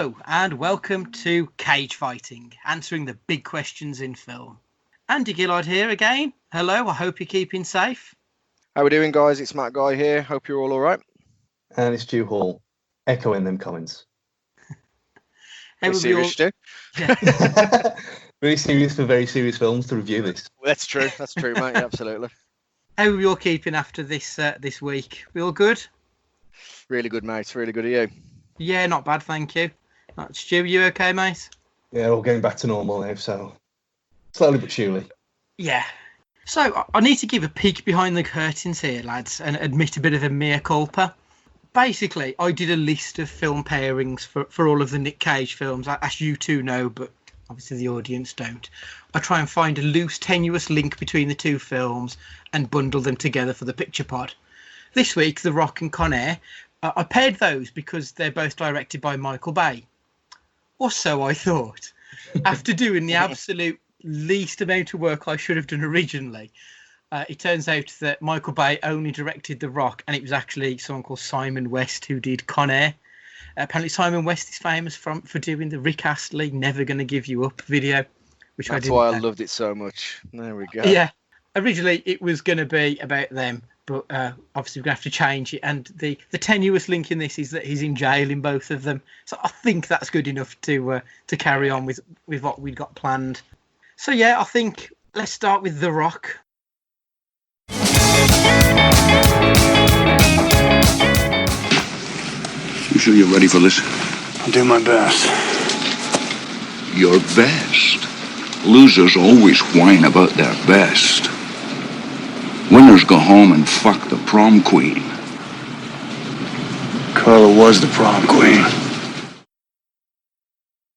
Hello and welcome to Cage Fighting, answering the big questions in film. Andy Gillard here again. Hello, I hope you're keeping safe. How we doing, guys? It's Matt Guy here. Hope you're all right. And it's Stu Hall, echoing them comments. Very serious, Stu. Yeah. Very serious for very serious films to review this. That's true, mate. Yeah, absolutely. How are you all keeping after this week? We all good? Really good, mate. Really good. Are you? Yeah, not bad, thank you. Right, Stu, you okay, mate? Yeah, all getting back to normal now, so slowly but surely. Yeah. So, I need to give a peek behind the curtains here, lads, and admit a bit of a mea culpa. Basically, I did a list of film pairings for all of the Nick Cage films, as you two know, but obviously the audience don't. I try and find a loose, tenuous link between the two films and bundle them together for the picture pod. This week, The Rock and Con Air, I paired those because they're both directed by Michael Bay. Or so I thought. After doing the absolute least amount of work I should have done originally, it turns out that Michael Bay only directed The Rock, and it was actually someone called Simon West who did Con Air. Apparently Simon West is famous for doing the Rick Astley Never Gonna Give You Up video, which That's why I loved it so much. There we go. Yeah. Originally it was going to be about them, but obviously we're going to have to change it. And the tenuous link in this is that he's in jail in both of them. So I think that's good enough to carry on with what we'd got planned. So yeah, I think let's start with The Rock. You sure you're ready for this? I'll do my best. Your best? Losers always whine about their best. Winners go home and fuck the prom queen. Carla was the prom queen.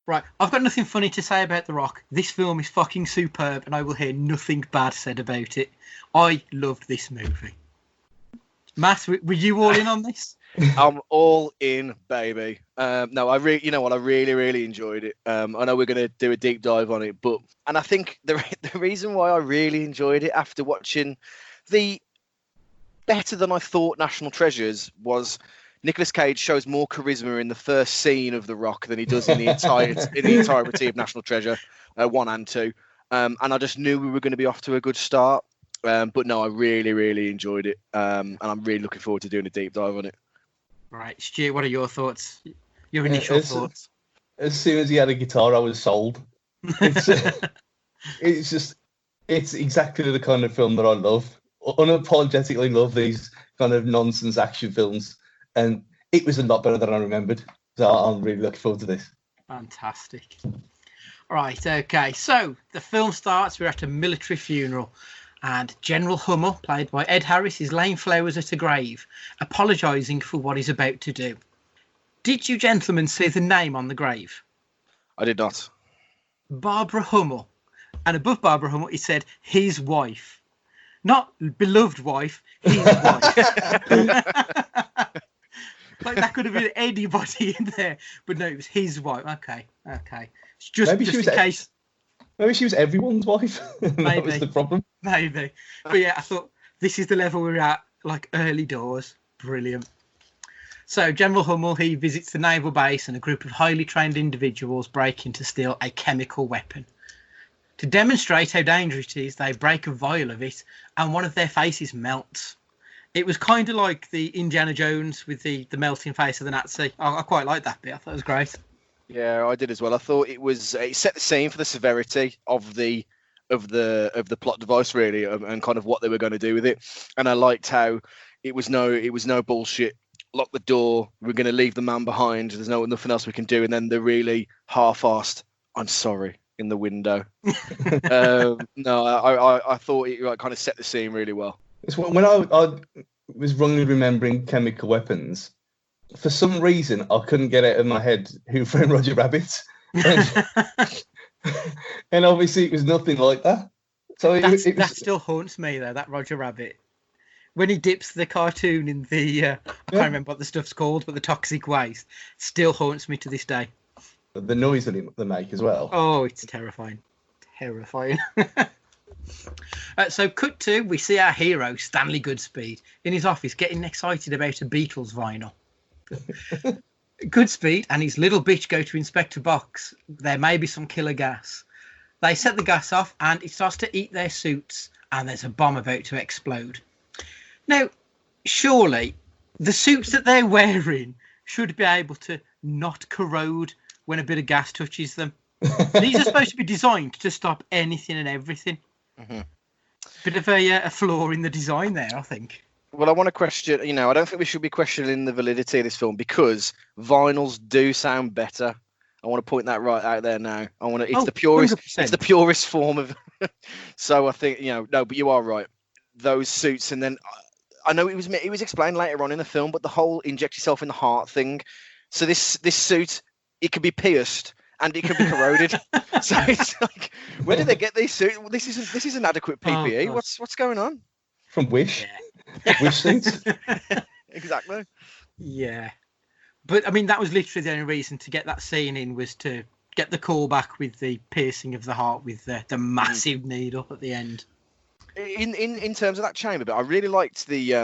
Right, I've got nothing funny to say about The Rock. This film is fucking superb, and I will hear nothing bad said about it. I loved this movie. Matt, were you all in on this? I'm all in, baby. No, I really enjoyed it. I know we're going to do a deep dive on it, and I think the reason why I really enjoyed it after watching the better than I thought National Treasures was Nicolas Cage shows more charisma in the first scene of The Rock than he does in the entirety of National Treasure 1 and 2. And I just knew we were going to be off to a good start. But no, I really enjoyed it. And I'm really looking forward to doing a deep dive on it. Right, Stu, what are your thoughts? Your initial thoughts? As soon as he had a guitar, I was sold. It's exactly the kind of film that I love. Unapologetically love these kind of nonsense action films. And it was a lot better than I remembered. So I'm really looking forward to this. Fantastic. Right, okay. So the film starts. We're at a military funeral. And General Hummel, played by Ed Harris, is laying flowers at a grave, apologising for what he's about to do. Did you gentlemen see the name on the grave? I did not. Barbara Hummel. And above Barbara Hummel, it said his wife. Not beloved wife, his wife. Like that could have been anybody in there. But no, it was his wife. Okay. It's just in case. Maybe she was everyone's wife. That was the problem. Maybe. But yeah, I thought this is the level we're at, like early doors. Brilliant. So General Hummel, he visits the naval base and a group of highly trained individuals break in to steal a chemical weapon. To demonstrate how dangerous it is, they break a vial of it and one of their faces melts. It was kind of like the Indiana Jones with the melting face of the Nazi. I quite liked that bit. I thought it was great. Yeah, I did as well. I thought it set the scene for the severity of the plot device, really, and kind of what they were going to do with it. And I liked how it was no bullshit. Lock the door. We're going to leave the man behind. There's nothing else we can do. And then the really half-assed, "I'm sorry," in the window. No, I thought it kind of set the scene really well. It's when I was wrongly remembering chemical weapons. For some reason, I couldn't get out of my head Who Framed Roger Rabbit, and obviously it was nothing like that. So that still haunts me, though. That Roger Rabbit, when he dips the cartoon in the I can't remember what the stuff's called, but the toxic waste, still haunts me to this day. The noise that they make as well. Oh, it's terrifying. So cut to, we see our hero Stanley Goodspeed in his office getting excited about a Beatles vinyl. Goodspeed and his little bitch go to inspect a box. There may be some killer gas. They set the gas off and it starts to eat their suits, and there's a bomb about to explode. Now, surely the suits that they're wearing should be able to not corrode when a bit of gas touches them. These are supposed to be designed to stop anything and everything. Mm-hmm. Bit of a flaw in the design there, I think. Well, I want to question, I don't think we should be questioning the validity of this film because vinyls do sound better. I want to point that right out there now. It's the purest, 100%. It's the purest form of. So I think, no, but you are right. Those suits, and then I know it was explained later on in the film, but the whole inject yourself in the heart thing. So this suit, it could be pierced and it could be corroded. So it's like, where did they get these suits? This isn't adequate PPE. What's going on? From Wish. Yeah. Wish suits. Exactly. Yeah. But, I mean, that was literally the only reason to get that scene in, was to get the call back with the piercing of the heart with the massive needle at the end. In terms of that chamber bit, I really liked the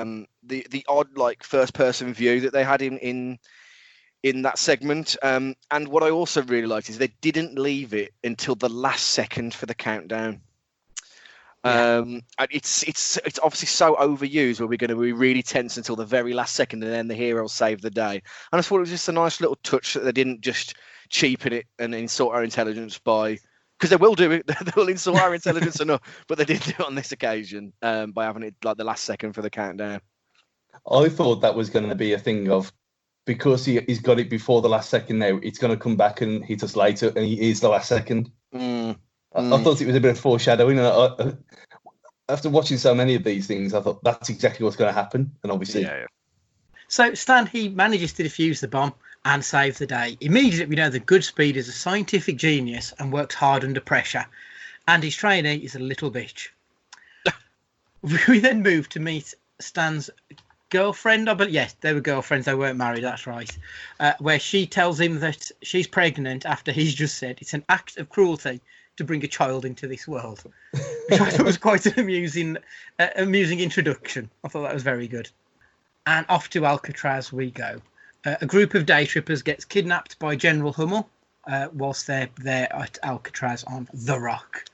odd, like, first person view that they had in that segment. And what I also really liked is they didn't leave it until the last second for the countdown. Yeah. It's obviously so overused where we're going to be really tense until the very last second and then the heroes save the day. And I thought it was just a nice little touch that they didn't just cheapen it and insult our intelligence by, because they will do it, they will insult our intelligence enough, but they did do it on this occasion by having it like the last second for the countdown. I thought that was going to be a thing of, because he's got it before the last second now, it's going to come back and hit us later, and he is the last second. I thought it was a bit of foreshadowing, and after watching so many of these things, I thought that's exactly what's going to happen, and obviously... Yeah. So Stan, he manages to defuse the bomb and save the day. Immediately we know that Goodspeed is a scientific genius and works hard under pressure, and his trainee is a little bitch. We then move to meet Stan's girlfriend, but yes, they were girlfriends, they weren't married, that's right, where she tells him that she's pregnant after he's just said it's an act of cruelty to bring a child into this world, which I thought was quite an amusing introduction. I thought that was very good. And off to Alcatraz we go. A group of day trippers gets kidnapped by General Hummel whilst they're there at Alcatraz on The Rock.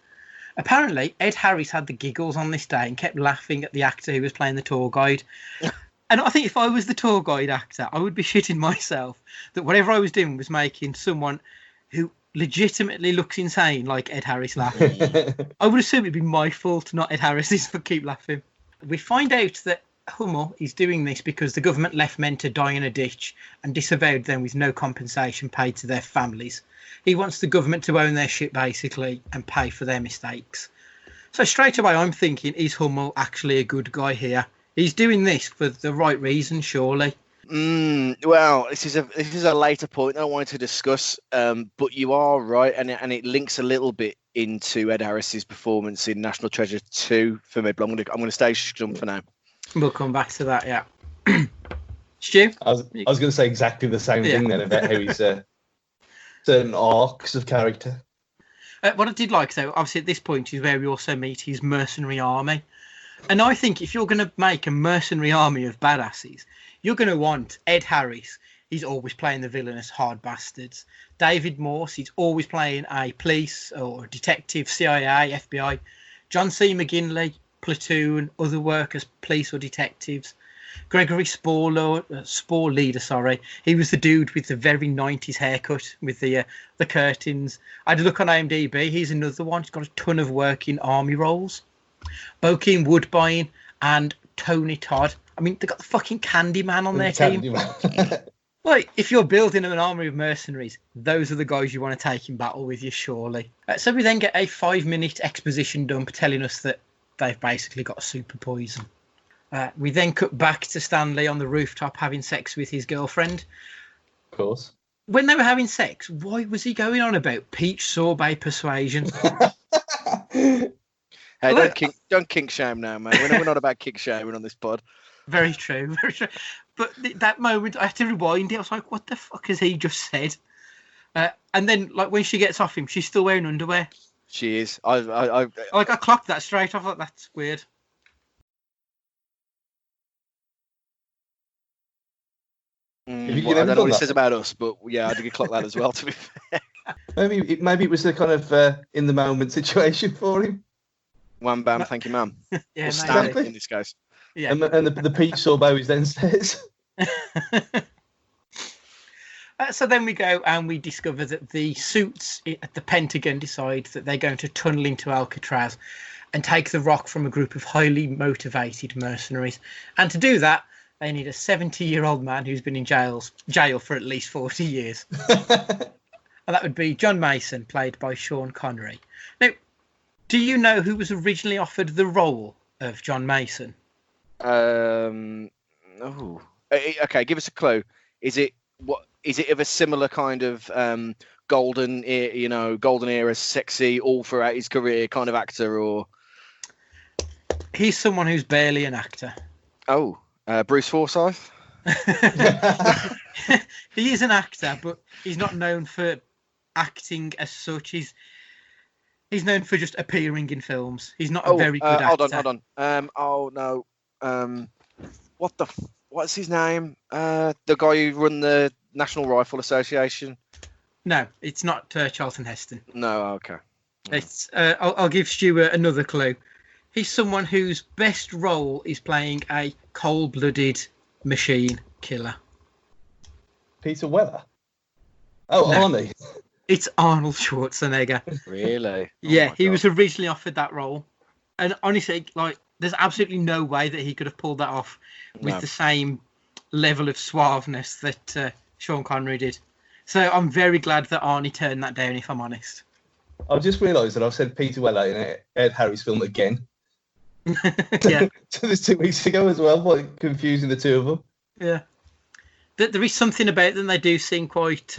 Apparently, Ed Harris had the giggles on this day and kept laughing at the actor who was playing the tour guide. And I think if I was the tour guide actor, I would be shitting myself that whatever I was doing was making someone who legitimately looks insane like Ed Harris laughing. I would assume it'd be my fault, not Ed Harris's, for keep laughing. We find out that Hummel is doing this because the government left men to die in a ditch and disavowed them with no compensation paid to their families. He wants the government to own their shit, basically, and pay for their mistakes. So straight away I'm thinking, is Hummel actually a good guy here? He's doing this for the right reason, surely. Well, this is a later point I wanted to discuss, but you are right, and it links a little bit into Ed Harris's performance in National Treasure 2 for me, but I'm going to stay stum for now. We'll come back to that, yeah. Stu? I was going to say exactly the same thing then about how he's certain arcs of character. What I did like, though, obviously at this point is where we also meet his mercenary army. And I think if you're going to make a mercenary army of badasses, you're going to want Ed Harris. He's always playing the villainous hard bastards. David Morse, he's always playing a police or a detective, CIA, FBI. John C. McGinley, platoon, other workers, police or detectives. Gregory Spore leader, he was the dude with the very 90s haircut with the curtains. I had a look on IMDb. He's another one. He's got a ton of work in army roles. Bokeem Woodbine and Tony Todd. I mean, they got the fucking Candyman on their team. Like, if you're building an army of mercenaries, those are the guys you want to take in battle with you, surely. So we then get a 5-minute exposition dump telling us that they've basically got a super poison. We then cut back to Stanley on the rooftop having sex with his girlfriend. Of course. When they were having sex, why was he going on about peach sorbet persuasion? Hey, don't kink shame now, man. We're not about kink shaming on this pod. Very true, very true. But that moment, I had to rewind it. I was like, what the fuck has he just said? And then, like, when she gets off him, she's still wearing underwear. She is. I clocked that straight off. Like, that's weird. Have you Well, I never don't know done what it that? says about us, but yeah, I did clock that as well. To be fair, Maybe it was a kind of in the moment situation for him. wham bam, thank you, ma'am. Yeah, Or Stan maybe. in this case. Yeah. And the peach sorbet was downstairs. So then we go and we discover that the suits at the Pentagon decide that they're going to tunnel into Alcatraz and take the rock from a group of highly motivated mercenaries. And to do that, they need a 70-year-old man who's been in jail for at least 40 years. And that would be John Mason, played by Sean Connery. Now, do you know who was originally offered the role of John Mason? Oh, okay. Give us a clue. Is it of a similar kind of golden era, sexy, all throughout his career kind of actor, or? He's someone who's barely an actor. Oh, Bruce Forsyth. He is an actor, but he's not known for acting as such. He's known for just appearing in films. He's not a very good actor. Hold on. Oh no. What's his name? The guy who run the National Rifle Association. No, it's not Charlton Heston. No, okay. It's I'll give Stu another clue. He's someone whose best role is playing a cold-blooded machine killer. Peter Weller. Oh, No. Arnie. It's Arnold Schwarzenegger. Really? Yeah, he was originally offered that role, and honestly, like, there's absolutely no way that he could have pulled that off with the same level of suaveness that Sean Connery did. So I'm very glad that Arnie turned that down, if I'm honest. I've just realised that I've said Peter Weller in an Ed Harris film again. Yeah. So there's 2 weeks ago as well, like confusing the two of them. Yeah. There is something about them. They do seem quite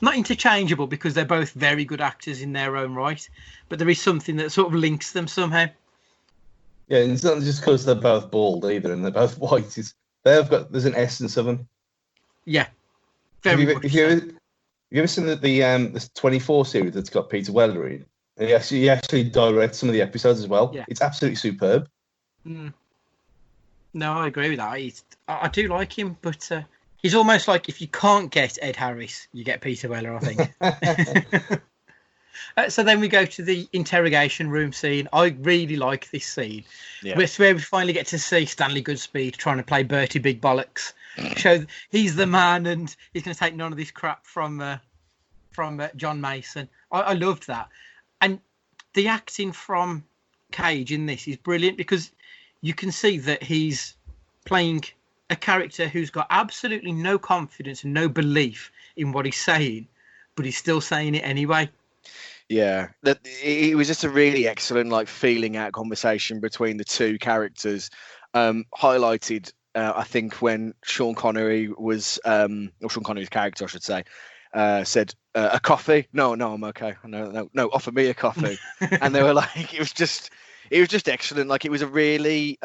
not interchangeable because they're both very good actors in their own right, but there is something that sort of links them somehow. Yeah, and it's not just because they're both bald either, and they're both white. There's an essence of them. Yeah. Very much. Have you ever seen the 24 series that's got Peter Weller in? And he actually directs some of the episodes as well. Yeah. It's absolutely superb. No, I agree with that. I do like him, but he's almost like if you can't get Ed Harris, you get Peter Weller, I think. So then we go to the interrogation room scene. I really like this scene. Yeah. It's where we finally get to see Stanley Goodspeed trying to play Bertie Big Bollocks. Show he's the man and he's going to take none of this crap from John Mason. I loved that. And the acting from Cage in this is brilliant because you can see that he's playing a character who's got absolutely no confidence and no belief in what he's saying, but he's still saying it anyway. Yeah, it was just a really excellent, like, feeling out conversation between the two characters, highlighted, I think, when Sean Connery was, or Sean Connery's character, I should say, said, a coffee? No, I'm okay. No, offer me a coffee. And they were like, it was just excellent. Like, it was a really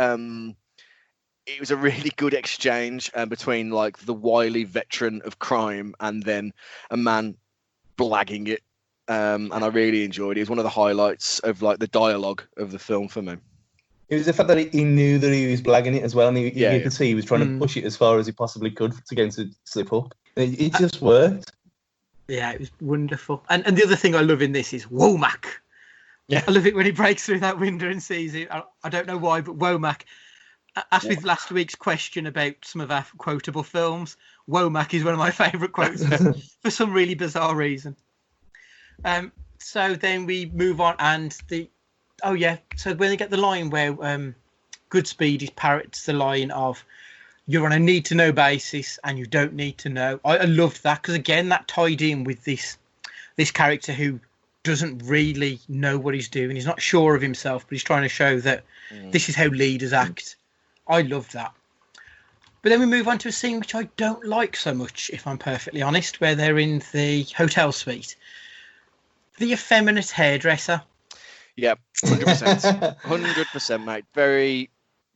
good exchange between, like, the wily veteran of crime and then a man blagging it. And I really enjoyed it. It was one of the highlights of, like, the dialogue of the film for me. It was the fact that he knew that he was blagging it as well, and you could see he was trying to push it as far as he possibly could to get him to slip up. It just worked. Yeah, it was wonderful. And the other thing I love in this is Womack. Yeah, I love it when he breaks through that window and sees it. I don't know why, but Womack. As with last week's question about some of our quotable films, Womack is one of my favourite quotes for some really bizarre reason. So then we move on, and so when they get the line where Goodspeed parrots the line of "You're on a need-to-know basis, and you don't need to know." I loved that because again, that tied in with this character who doesn't really know what he's doing. He's not sure of himself, but he's trying to show that this is how leaders act. I loved that. But then we move on to a scene which I don't like so much, if I'm perfectly honest, where they're in the hotel suite. The effeminate hairdresser. Yeah, 100%. 100%, mate. Very,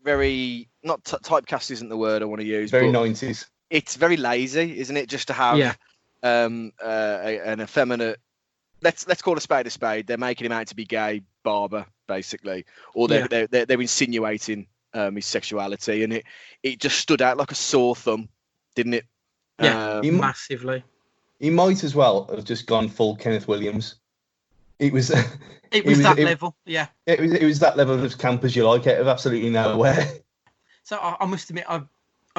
very, not typecast isn't the word I want to use. Very 90s. It's very lazy, isn't it? Just to have an effeminate, let's call a spade. They're making him out to be gay barber, basically. Or they're insinuating his sexuality. And it just stood out like a sore thumb, didn't it? Yeah, He, massively. he might as well have just gone full Kenneth Williams. It was It was that level, yeah. It was that level of camp as you like, out of absolutely nowhere. So I must admit, I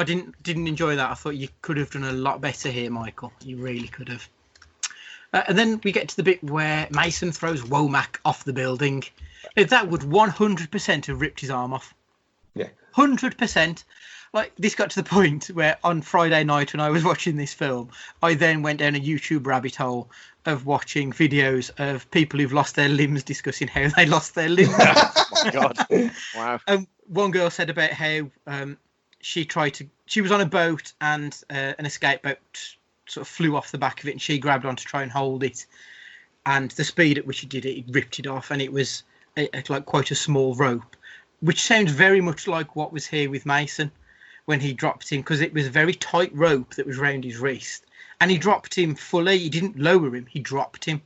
didn't enjoy that. I thought you could have done a lot better here, Michael. You really could have. And then we get to the bit where Mason throws Womack off the building. That would 100% have ripped his arm off. Yeah. 100%. Like, this got to the point where on Friday night when I was watching this film, I then went down a YouTube rabbit hole of watching videos of people who've lost their limbs discussing how they lost their limbs. Oh my God. Wow. One girl said about how she was on a boat and an escape boat sort of flew off the back of it, and she grabbed on to try and hold it. And the speed at which she did it ripped it off, and it was like quite a small rope, which sounds very much like what was here with Mason when he dropped him, because it was a very tight rope that was round his wrist, and he dropped him fully. He didn't lower him, he dropped him.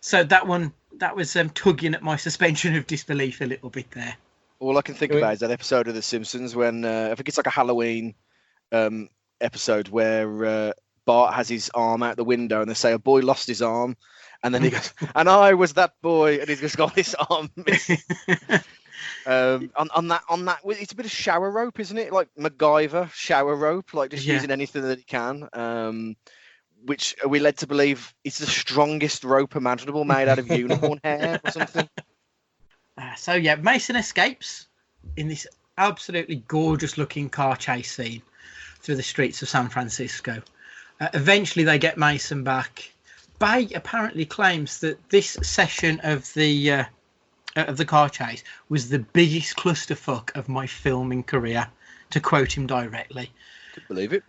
So that was tugging at my suspension of disbelief a little bit there. All I can think about is that episode of The Simpsons when I think it's like a Halloween episode where Bart has his arm out the window and they say a boy lost his arm, and then he goes, and I was that boy, and he's just got his arm missing. On that, it's a bit of shower rope, isn't it? Like MacGyver shower rope, like just using anything that he can. Which are we led to believe it's the strongest rope imaginable, made out of unicorn hair or something? So yeah, Mason escapes in this absolutely gorgeous-looking car chase scene through the streets of San Francisco. Eventually, they get Mason back. Bay apparently claims that this session of the car chase was the biggest clusterfuck of my filming career, to quote him directly. Could believe it.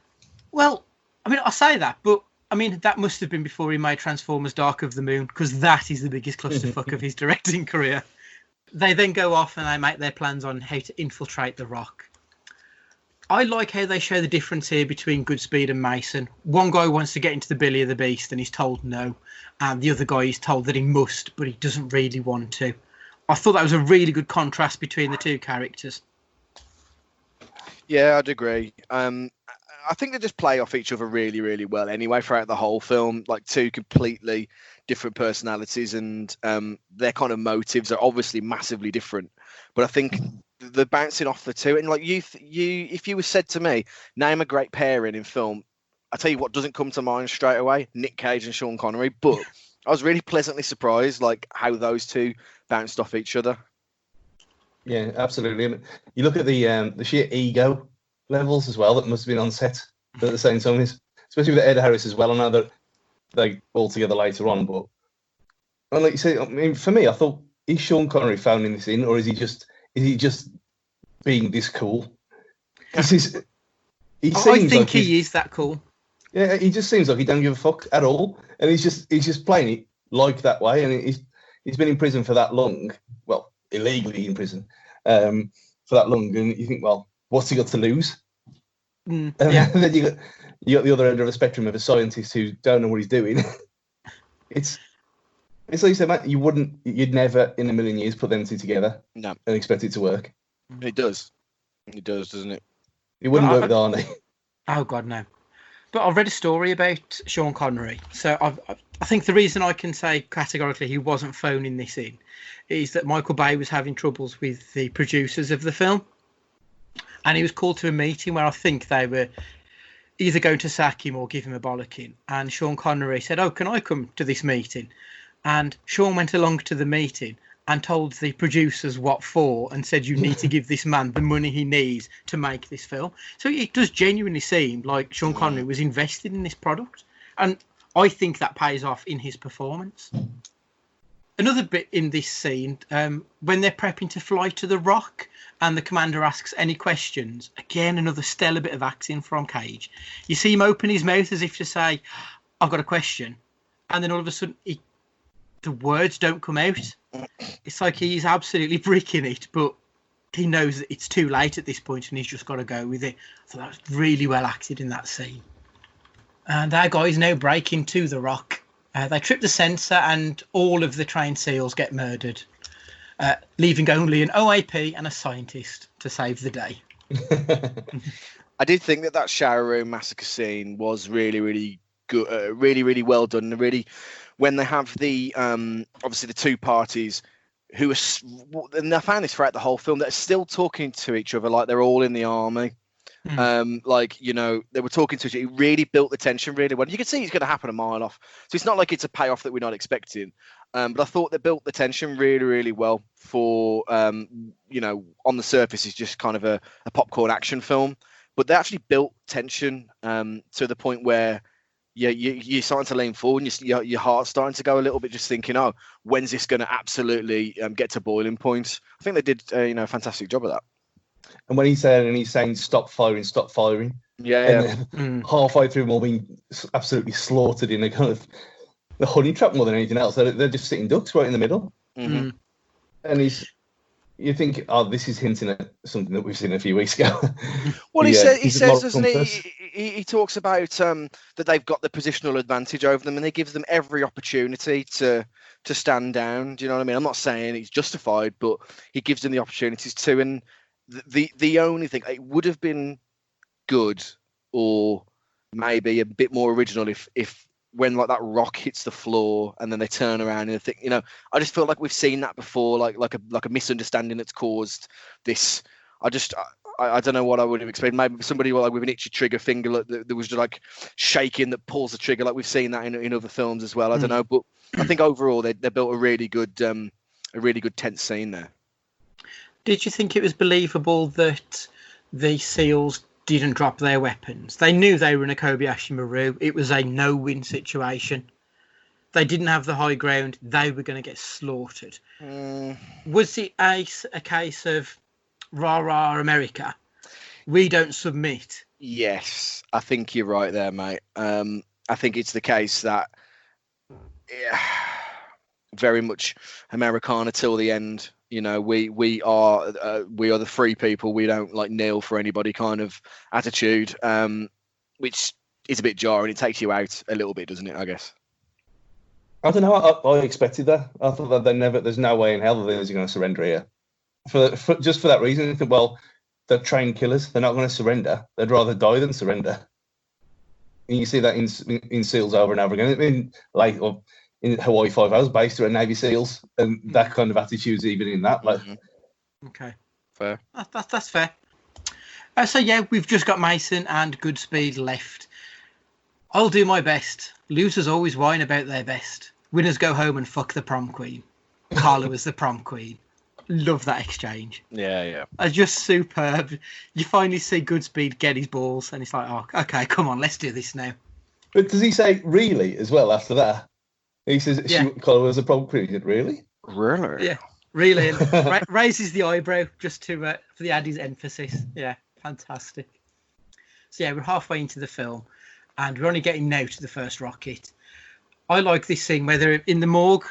Well, I mean, I say that, but I mean, that must have been before he made Transformers Dark of the Moon, because that is the biggest clusterfuck of his directing career. They then go off and they make their plans on how to infiltrate the Rock. I like how they show the difference here between Goodspeed and Mason. One guy wants to get into the belly of the beast and he's told no, and the other guy is told that he must, but he doesn't really want to. I thought that was a really good contrast between the two characters. Yeah, I'd agree. I think they just play off each other really, really well anyway throughout the whole film. Like two completely different personalities, and their kind of motives are obviously massively different. But I think they're bouncing off the two. And like if you were said to me, name a great pairing in film, I tell you what doesn't come to mind straight away: Nick Cage and Sean Connery. But I was really pleasantly surprised, like how those two bounced off each other. Yeah, absolutely. And you look at the sheer ego levels as well that must have been on set at the same time, especially with Ed Harris as well. I know that they all together later on, but and like you say, I mean, for me, I thought, is Sean Connery phoning this in, or is he just being this cool? I think he is that cool. Yeah, he just seems like he don't give a fuck at all, and he's just playing it like that way. And he's been in prison for that long, well, illegally in prison for that long, and you think, well, what's he got to lose? And then you got the other end of the spectrum of a scientist who don't know what he's doing. It's like you said, Matt, you'd never in a million years put them two together and expect it to work. It does, doesn't it? It wouldn't work with Arnie. Oh God, no. But I've read a story about Sean Connery, so I think the reason I can say categorically he wasn't phoning this in is that Michael Bay was having troubles with the producers of the film, and he was called to a meeting where I think they were either going to sack him or give him a bollocking. And Sean Connery said, "Oh, can I come to this meeting?" And Sean went along to the meeting and told the producers what for, and said, "You need to give this man the money he needs to make this film." So it does genuinely seem like Sean Connery was invested in this product, and I think that pays off in his performance. Another bit in this scene, when they're prepping to fly to the Rock and the commander asks any questions, again, another stellar bit of acting from Cage. You see him open his mouth as if to say, "I've got a question," and then all of a sudden the words don't come out. It's like he's absolutely bricking it, but he knows that it's too late at this point and he's just got to go with it. So that was really well acted in that scene. And our guys now break into the Rock. They trip the sensor and all of the trained SEALs get murdered, leaving only an OAP and a scientist to save the day. I did think that shower room massacre scene was really, really good, really, really well done. And really, when they have the obviously the two parties who are, and I found this throughout the whole film, that are still talking to each other like they're all in the army. Like, you know, they were talking to each other. It really built the tension really well. You can see it's going to happen a mile off. So it's not like it's a payoff that we're not expecting. But I thought they built the tension really, really well for, you know, on the surface, it's just kind of a popcorn action film. But they actually built tension to the point where you're starting to lean forward and your heart's starting to go a little bit, just thinking, oh, when's this going to absolutely get to boiling point? I think they did, you know, a fantastic job of that. And when he's saying, stop firing. Yeah. And halfway through them all being absolutely slaughtered in a kind of the honey trap more than anything else. They're just sitting ducks right in the middle. Mm-hmm. And you think, oh, this is hinting at something that we've seen a few weeks ago. Well, he says, doesn't he? He talks about that they've got the positional advantage over them, and he gives them every opportunity to stand down. Do you know what I mean? I'm not saying it's justified, but he gives them the opportunities to. And the only thing, it would have been good or maybe a bit more original if when like that rock hits the floor and then they turn around and think, you know, I just feel like we've seen that before, like a misunderstanding that's caused this. I don't know what I would have expected. Maybe somebody like with an itchy trigger finger that was just like shaking that pulls the trigger, like we've seen that in other films as well. I don't know, but I think overall they built a really good tense scene there. Did you think it was believable that the SEALs didn't drop their weapons? They knew they were in a Kobayashi Maru. It was a no-win situation. They didn't have the high ground. They were going to get slaughtered. Was it a case of rah rah America, we don't submit? Yes, I think you're right there, mate. I think it's the case that very much Americana till the end. You know, we are the free people. We don't like kneel for anybody kind of attitude, which is a bit jarring. It takes you out a little bit, doesn't it? I guess. I don't know. I expected that. I thought that there's no way in hell that they're going to surrender here. Just for that reason, well, they're trained killers. They're not going to surrender. They'd rather die than surrender. And you see that in SEALs over and over again. In Hawaii 5, I was based around Navy SEALs, and that kind of attitude's even in that. Like, okay, fair. That's fair. So yeah, we've just got Mason and Goodspeed left. I'll do my best. Losers always whine about their best. Winners go home and fuck the prom queen. Carla was the prom queen. Love that exchange. Yeah. Just superb. You finally see Goodspeed get his balls, and it's like, oh, okay, come on, let's do this now. But does he say really as well after that? He says Carla was a prom queen. Really? Really? Yeah, really. And raises the eyebrow just to for the added emphasis. Yeah, fantastic. So yeah, we're halfway into the film, and we're only getting now to the first rocket. I like this scene where they're in the morgue,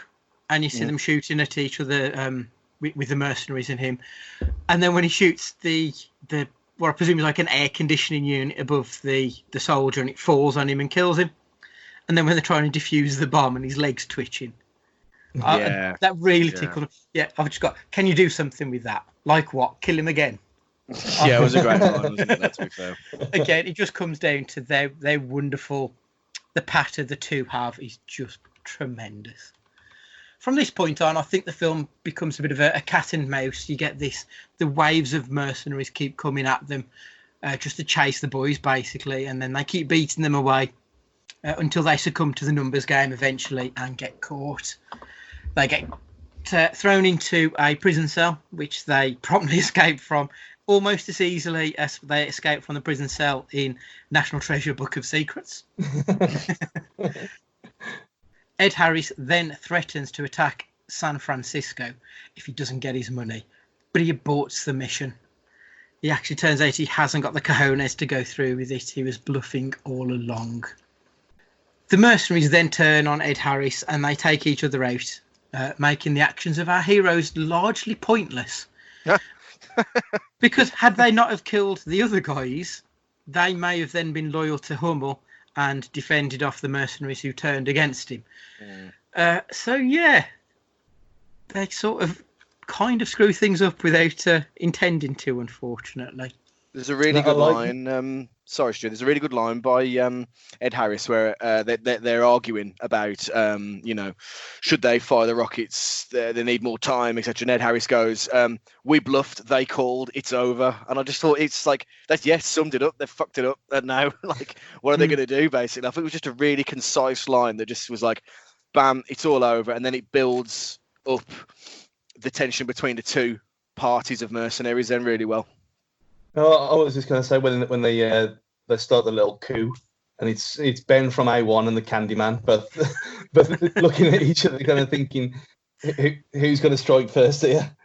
and you see them shooting at each other with the mercenaries and him, and then when he shoots the what I presume is like an air conditioning unit above the soldier, and it falls on him and kills him. And then when they're trying to defuse the bomb and his legs twitching. That really tickled me. Yeah, I've just got, can you do something with that? Like what? Kill him again? Yeah, it was a great line, wasn't it? To be fair. Again, it just comes down to their wonderful, the patter the two have is just tremendous. From this point on, I think the film becomes a bit of a cat and mouse. You get the waves of mercenaries keep coming at them just to chase the boys, basically. And then they keep beating them away. Until they succumb to the numbers game eventually and get caught. They get thrown into a prison cell, which they promptly escape from almost as easily as they escape from the prison cell in National Treasure Book of Secrets. Ed Harris then threatens to attack San Francisco if he doesn't get his money, but he aborts the mission. It actually turns out he hasn't got the cojones to go through with it. He was bluffing all along. The mercenaries then turn on Ed Harris and they take each other out, making the actions of our heroes largely pointless. Because had they not have killed the other guys, they may have then been loyal to Hummel and defended off the mercenaries who turned against him. So yeah, they sort of kind of screw things up without intending to, unfortunately. There's a really I good like line. Sorry, Stu. There's a really good line by Ed Harris where they're arguing about, should they fire the rockets? They need more time, etc. And Ed Harris goes, "We bluffed. They called. It's over." And I just thought it's like that. Yes, summed it up. They fucked it up. And now, like, what are they going to do? Basically, I think it was just a really concise line that just was like, "Bam, it's all over," and then it builds up the tension between the two parties of mercenaries then really well. No, I was just going to say when they start the little coup, and it's Ben from A1 and the Candyman, both looking at each other, kind of thinking, who's going to strike first here?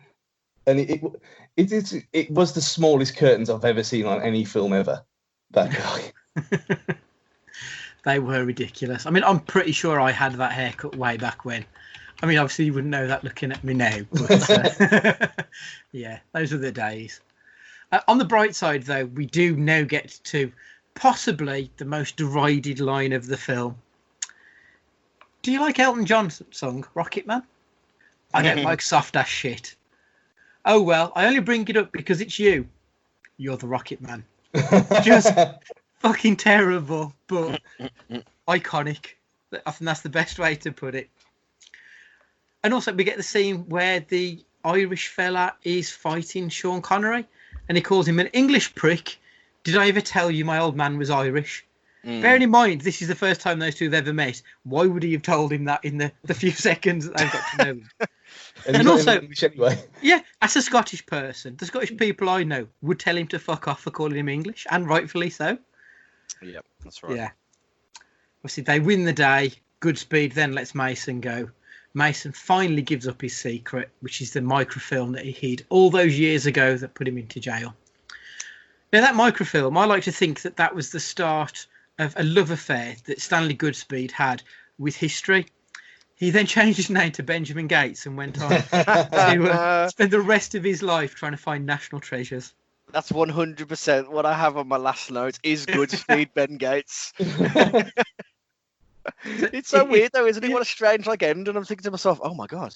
And it was the smallest curtains I've ever seen on any film ever. That guy. They were ridiculous. I mean, I'm pretty sure I had that haircut way back when. I mean, obviously you wouldn't know that looking at me now, but yeah, those were the days. On the bright side, though, we do now get to possibly the most derided line of the film. Do you like Elton John's song, Rocket Man? I don't like soft-ass shit. Oh, well, I only bring it up because it's you. You're the Rocket Man. Just fucking terrible, but iconic. I think that's the best way to put it. And also, we get the scene where the Irish fella is fighting Sean Connery. And he calls him an English prick. Did I ever tell you my old man was Irish? Bearing in mind, this is the first time those two have ever met. Why would he have told him that in the few seconds that they've got to know him? And also, anyway. Yeah, as a Scottish person, the Scottish people I know would tell him to fuck off for calling him English, and rightfully so. Yep, that's right. Yeah. Obviously, they win the day. Goodspeed then lets Mason go. Mason finally gives up his secret, which is the microfilm that he hid all those years ago that put him into jail. Now, that microfilm, I like to think that was the start of a love affair that Stanley Goodspeed had with history. He then changed his name to Benjamin Gates and went on to spend the rest of his life trying to find national treasures. That's 100% what I have on my last note is Goodspeed Ben Gates. It's so weird though, isn't it? What a strange end. And I'm thinking to myself, oh my god,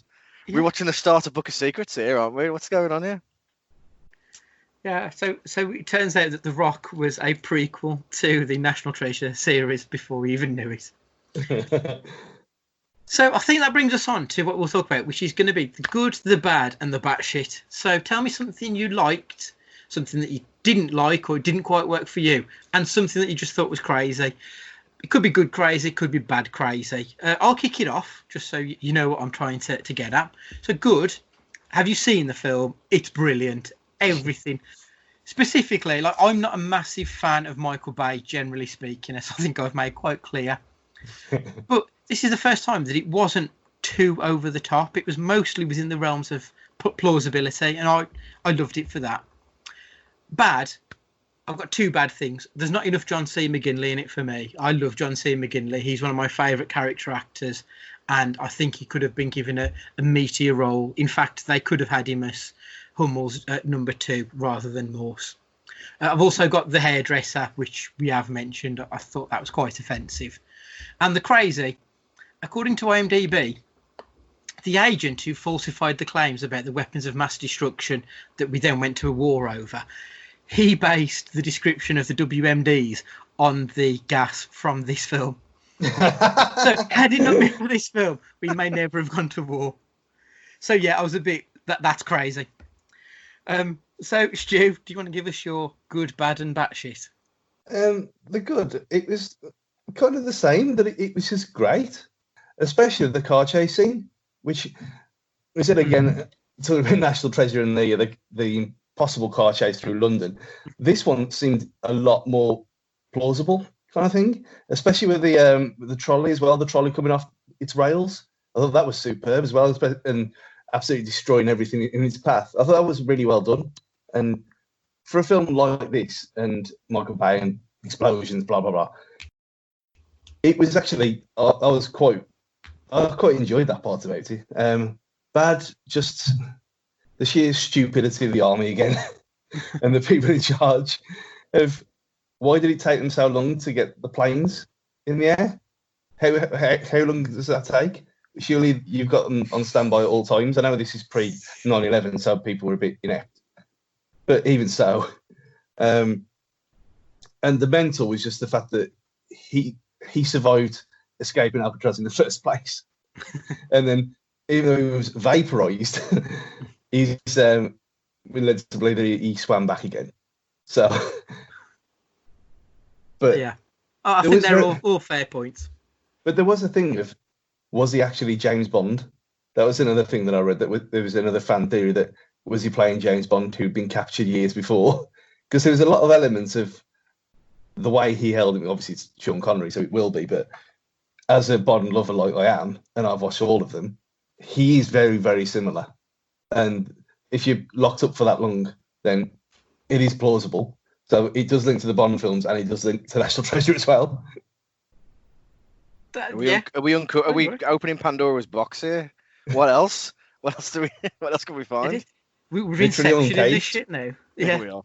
we're watching the start of Book of Secrets here, aren't we? What's going on here? Yeah, so it turns out that The Rock was a prequel to the National Treasure series before we even knew it. So I think that brings us on to what we'll talk about, which is going to be the good, the bad, and the batshit. So tell me something you liked, something that you didn't like or didn't quite work for you, and something that you just thought was crazy. It could be good crazy, it could be bad crazy. I'll kick it off, just so you know what I'm trying to get at. So good, have you seen the film? It's brilliant. Everything. Specifically, like, I'm not a massive fan of Michael Bay, generally speaking, as I think I've made quite clear. But this is the first time that it wasn't too over the top. It was mostly within the realms of plausibility, and I loved it for that. Bad. I've got two bad things. There's not enough John C. McGinley in it for me. I love John C. McGinley. He's one of my favourite character actors, and I think he could have been given a meatier role. In fact, they could have had him as Hummel's number 2 rather than Morse. I've also got the hairdresser, which we have mentioned. I thought that was quite offensive. And the crazy, according to IMDb, the agent who falsified the claims about the weapons of mass destruction that we then went to a war over, he based the description of the WMDs on the gas from this film. So had it not been for this film, we may never have gone to war. So yeah, I was a bit, that's crazy. So Stu, do you want to give us your good, bad and batshit? The good, it was kind of the same, that it was just great, especially the car chase scene, which we said again, talking about National Treasure and the possible car chase through London. This one seemed a lot more plausible, kind of thing, especially with the trolley as well, the trolley coming off its rails. I thought that was superb as well, and absolutely destroying everything in its path. I thought that was really well done. And for a film like this, and Michael Bay and explosions, blah blah blah, it was actually I quite enjoyed that part about it. Bad, just the sheer stupidity of the army again, and the people in charge of why did it take them so long to get the planes in the air? How long does that take? Surely you've got them on standby at all times. I know this is pre 9/11, so people were a bit inept, but even so, And the mental was just the fact that he survived escaping Alcatraz in the first place, and then even though he was vaporized, he's been led to believe that he swam back again. So, but yeah, I think they're all fair points. But there was a thing of, was he actually James Bond? That was another thing that I read. There was another fan theory that was he playing James Bond who'd been captured years before? Because there was a lot of elements of the way he held him. Obviously, it's Sean Connery, so it will be. But as a Bond lover like I am, and I've watched all of them, he is very, very similar. And if you're locked up for that long, then it is plausible. So it does link to the Bond films, and it does link to National Treasure as well. Are we opening Pandora's box here? What else? What else can we find? We're inception in this shit now. Yeah, we are.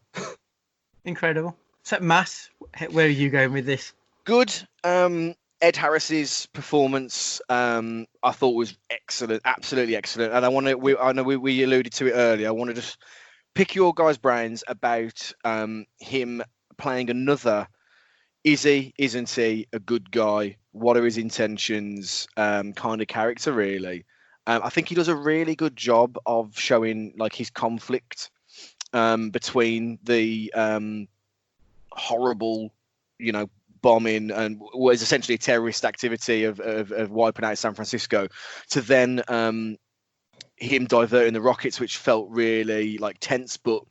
Incredible. So, Matt, where are you going with this? Good. Ed Harris's performance, I thought was excellent, absolutely excellent. And I know we alluded to it earlier. I want to just pick your guys' brains about him playing another. Is he, isn't he, a good guy? What are his intentions? Kind of character, really. I think he does a really good job of showing like his conflict between the horrible, bombing and was essentially a terrorist activity of wiping out San Francisco, to then him diverting the rockets, which felt really like tense, but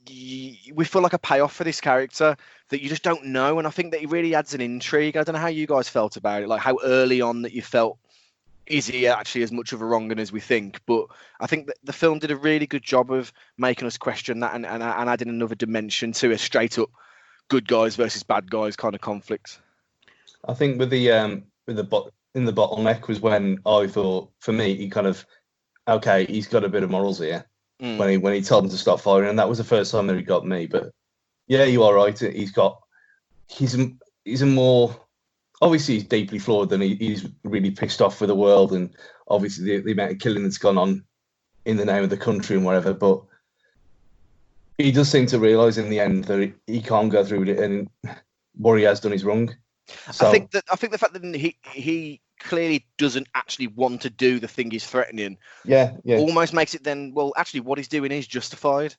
we feel like a payoff for this character that you just don't know. And I think that he really adds an intrigue. I don't know how you guys felt about it, like how early on that you felt, is he actually as much of a wrong-un as we think? But I think that the film did a really good job of making us question that and adding another dimension to a straight-up good guys versus bad guys kind of conflict. I think with the bottleneck was when I thought, for me, he kind of, okay, he's got a bit of morals here. When he told him to stop firing, and that was the first time that he got me. But yeah, you are right. He's a more, obviously he's deeply flawed, and he's really pissed off with the world, and obviously the amount of killing that's gone on in the name of the country and whatever. But he does seem to realise in the end that he can't go through with it, and what he has done is wrong. So, I think the fact that he clearly doesn't actually want to do the thing he's threatening, almost makes it then, well, actually what he's doing is justified,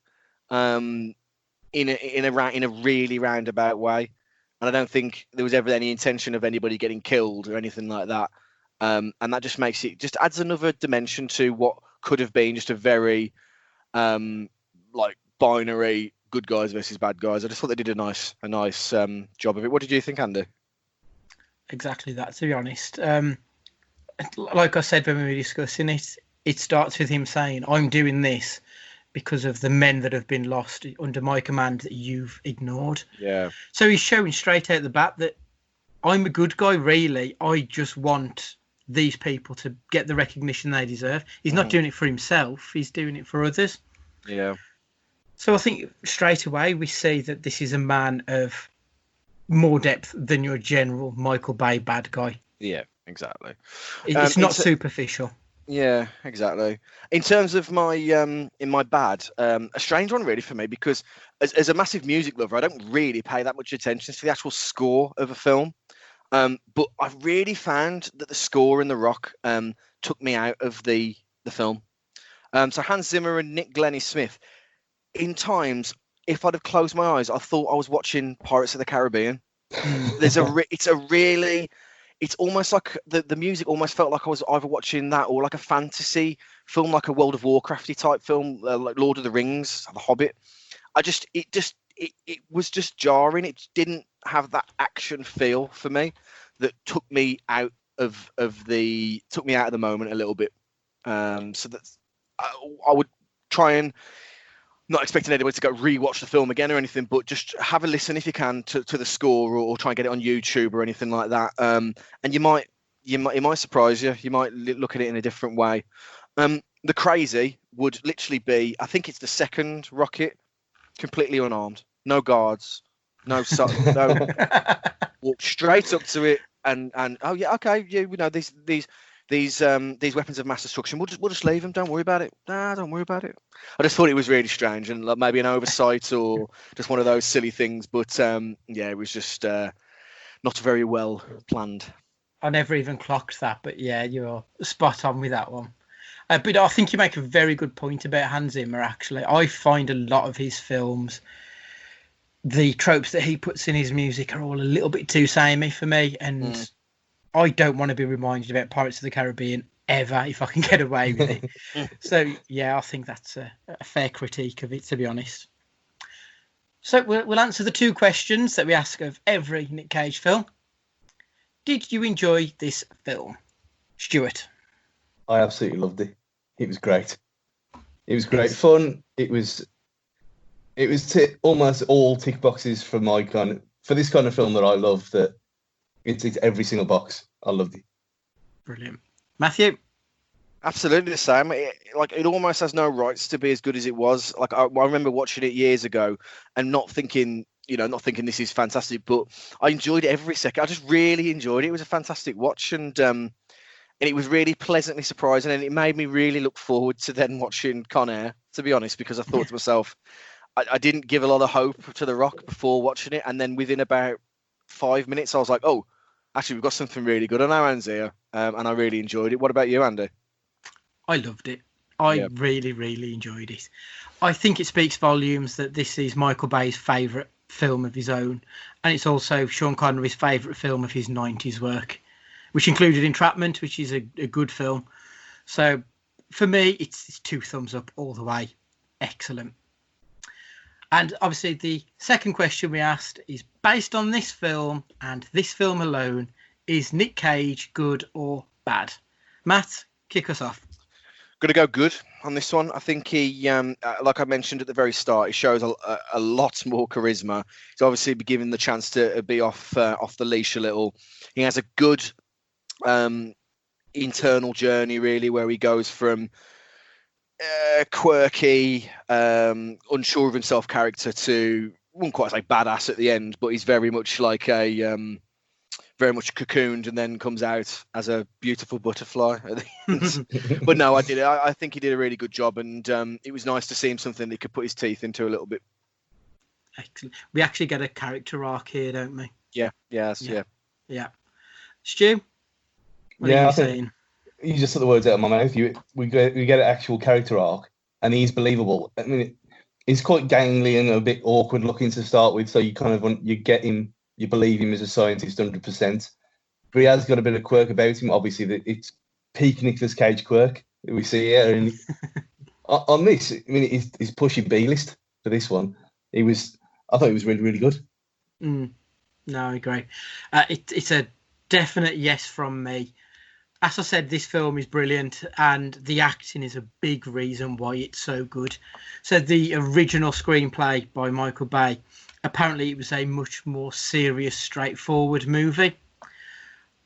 in a really roundabout way. And I don't think there was ever any intention of anybody getting killed or anything like that. And that just makes it, just adds another dimension to what could have been just a very like binary good guys versus bad guys. I just thought they did a nice job of it. What did you think, Andy? Exactly that, to be honest. Like I said when we were discussing it, it starts with him saying, I'm doing this because of the men that have been lost under my command that you've ignored. Yeah. So he's showing straight out the bat that I'm a good guy, really. I just want these people to get the recognition they deserve. He's not doing it for himself. He's doing it for others. Yeah. So I think straight away we see that this is a man of more depth than your general Michael Bay bad guy. Yeah, exactly. It's not superficial. Yeah, exactly. In terms of my in my bad, a strange one really for me, because as a massive music lover, I don't really pay that much attention to the actual score of a film. But I really found that the score in The Rock took me out of the film. So Hans Zimmer and Nick Glennie Smith, in times, if I'd have closed my eyes, I thought I was watching Pirates of the Caribbean. It's almost like the music almost felt like I was either watching that or like a fantasy film, like a World of Warcrafty type film, like Lord of the Rings, The Hobbit. It was just jarring. It didn't have that action feel for me that took me out of the moment a little bit. So that's I would try and, not expecting anybody to go rewatch the film again or anything, but just have a listen if you can to the score, or try and get it on YouTube or anything like that. And it might surprise you. You might look at it in a different way. The crazy would literally be, I think it's the second rocket, completely unarmed, no guards, no, walk straight up to it and oh yeah, okay, yeah, we know these these weapons of mass destruction. We'll just leave them. Don't worry about it. Nah, don't worry about it. I just thought it was really strange and like maybe an oversight or just one of those silly things. But yeah, it was just not very well planned. I never even clocked that, but yeah, you're spot on with that one. But I think you make a very good point about Hans Zimmer, actually. I find a lot of his films, the tropes that he puts in his music are all a little bit too samey for me, and I don't want to be reminded about Pirates of the Caribbean ever if I can get away with it. So, yeah, I think that's a fair critique of it, to be honest. So we'll answer the 2 questions that we ask of every Nick Cage film. Did you enjoy this film? Stuart? I absolutely loved it. It was great. It was great fun. It was almost all tick boxes for this kind of film that I love. That it's every single box. I loved it. Brilliant. Matthew? Absolutely the same. It almost has no rights to be as good as it was. Like I remember watching it years ago and not thinking this is fantastic, but I enjoyed it every second. I just really enjoyed it. It was a fantastic watch, and it was really pleasantly surprising, and it made me really look forward to then watching Con Air, to be honest, because I thought to myself, I didn't give a lot of hope to The Rock before watching it, and then within about 5 minutes, I was like, oh, actually, we've got something really good on our hands here, and I really enjoyed it. What about you, Andy? I loved it. I really, really enjoyed it. I think it speaks volumes that this is Michael Bay's favourite film of his own, and it's also Sean Connery's favourite film of his 90s work, which included Entrapment, which is a good film. So for me, it's 2 thumbs up all the way. Excellent. And obviously the second question we asked is based on this film and this film alone, is Nick Cage good or bad? Matt, kick us off. Going to go good on this one. I think he, like I mentioned at the very start, he shows a lot more charisma. He's obviously been given the chance to be off the leash a little. He has a good internal journey, really, where he goes from quirky, unsure of himself character to, I wouldn't quite say badass at the end, but he's very much like very much cocooned and then comes out as a beautiful butterfly at the end. But no, I think he did a really good job, and it was nice to see him something that he could put his teeth into a little bit. Excellent. We actually get a character arc here, don't we? Yeah. Stu? What are you saying? You just took the words out of my mouth. We get an actual character arc, and he's believable. I mean, he's quite gangly and a bit awkward looking to start with, so you kind of you get him. You believe him as a scientist 100%. But he has got a bit of quirk about him. Obviously, it's peak Nicolas Cage quirk that we see here. And on this, I mean, he's pushing B-list for this one. I thought he was really, really good. No, I agree. It's a definite yes from me. As I said, this film is brilliant, and the acting is a big reason why it's so good. So the original screenplay by Michael Bay, apparently it was a much more serious, straightforward movie.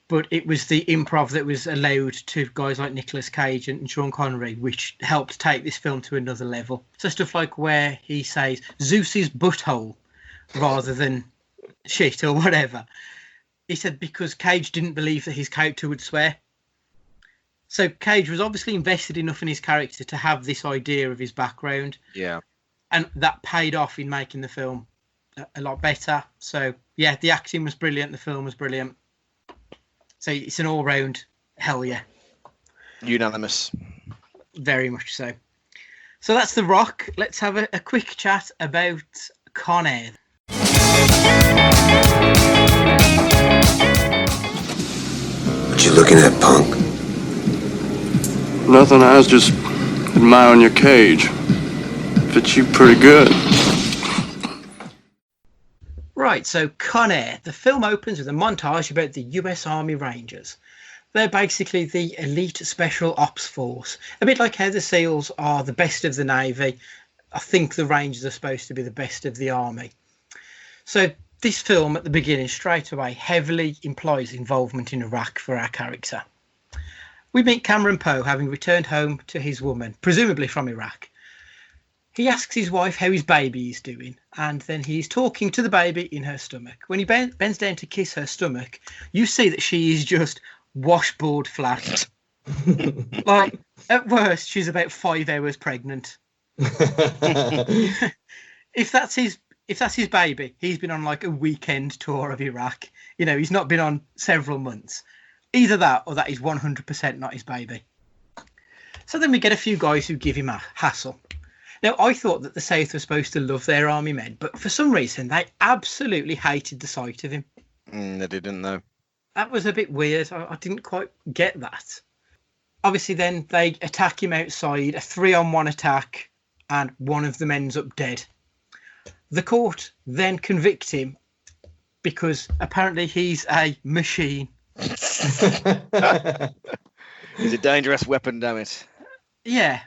But it was the improv that was allowed to guys like Nicolas Cage and Sean Connery, which helped take this film to another level. So stuff like where he says Zeus's butthole rather than shit or whatever. He said because Cage didn't believe that his character would swear. So Cage was obviously invested enough in his character to have this idea of his background. Yeah. And that paid off in making the film a lot better. So, yeah, the acting was brilliant. The film was brilliant. So it's an all-round hell yeah. Unanimous. Very much so. So that's The Rock. Let's have a quick chat about Con Air. What you looking at, punk? Nothing, I was just admiring your cage. Fits you pretty good. Right, so Con Air. The film opens with a montage about the US Army Rangers. They're basically the elite special ops force. A bit like how the SEALs are the best of the Navy. I think the Rangers are supposed to be the best of the Army. So this film at the beginning straight away heavily implies involvement in Iraq for our character. We meet Cameron Poe having returned home to his woman, presumably from Iraq. He asks his wife how his baby is doing, and then he's talking to the baby in her stomach. When he bends down to kiss her stomach, you see that she is just washboard flat. Like, at worst, she's about 5 hours pregnant. If that's his baby, he's been on like a weekend tour of Iraq. You know, he's not been on several months. Either that or that is 100% not his baby. So then we get a few guys who give him a hassle. Now, I thought that the South was supposed to love their army men, but for some reason, they absolutely hated the sight of him. They didn't know. That was a bit weird. I didn't quite get that. Obviously, then they attack him outside, a 3-on-1 attack, and one of them ends up dead. The court then convict him because apparently he's a machine. He's a dangerous weapon, damn it. Yeah.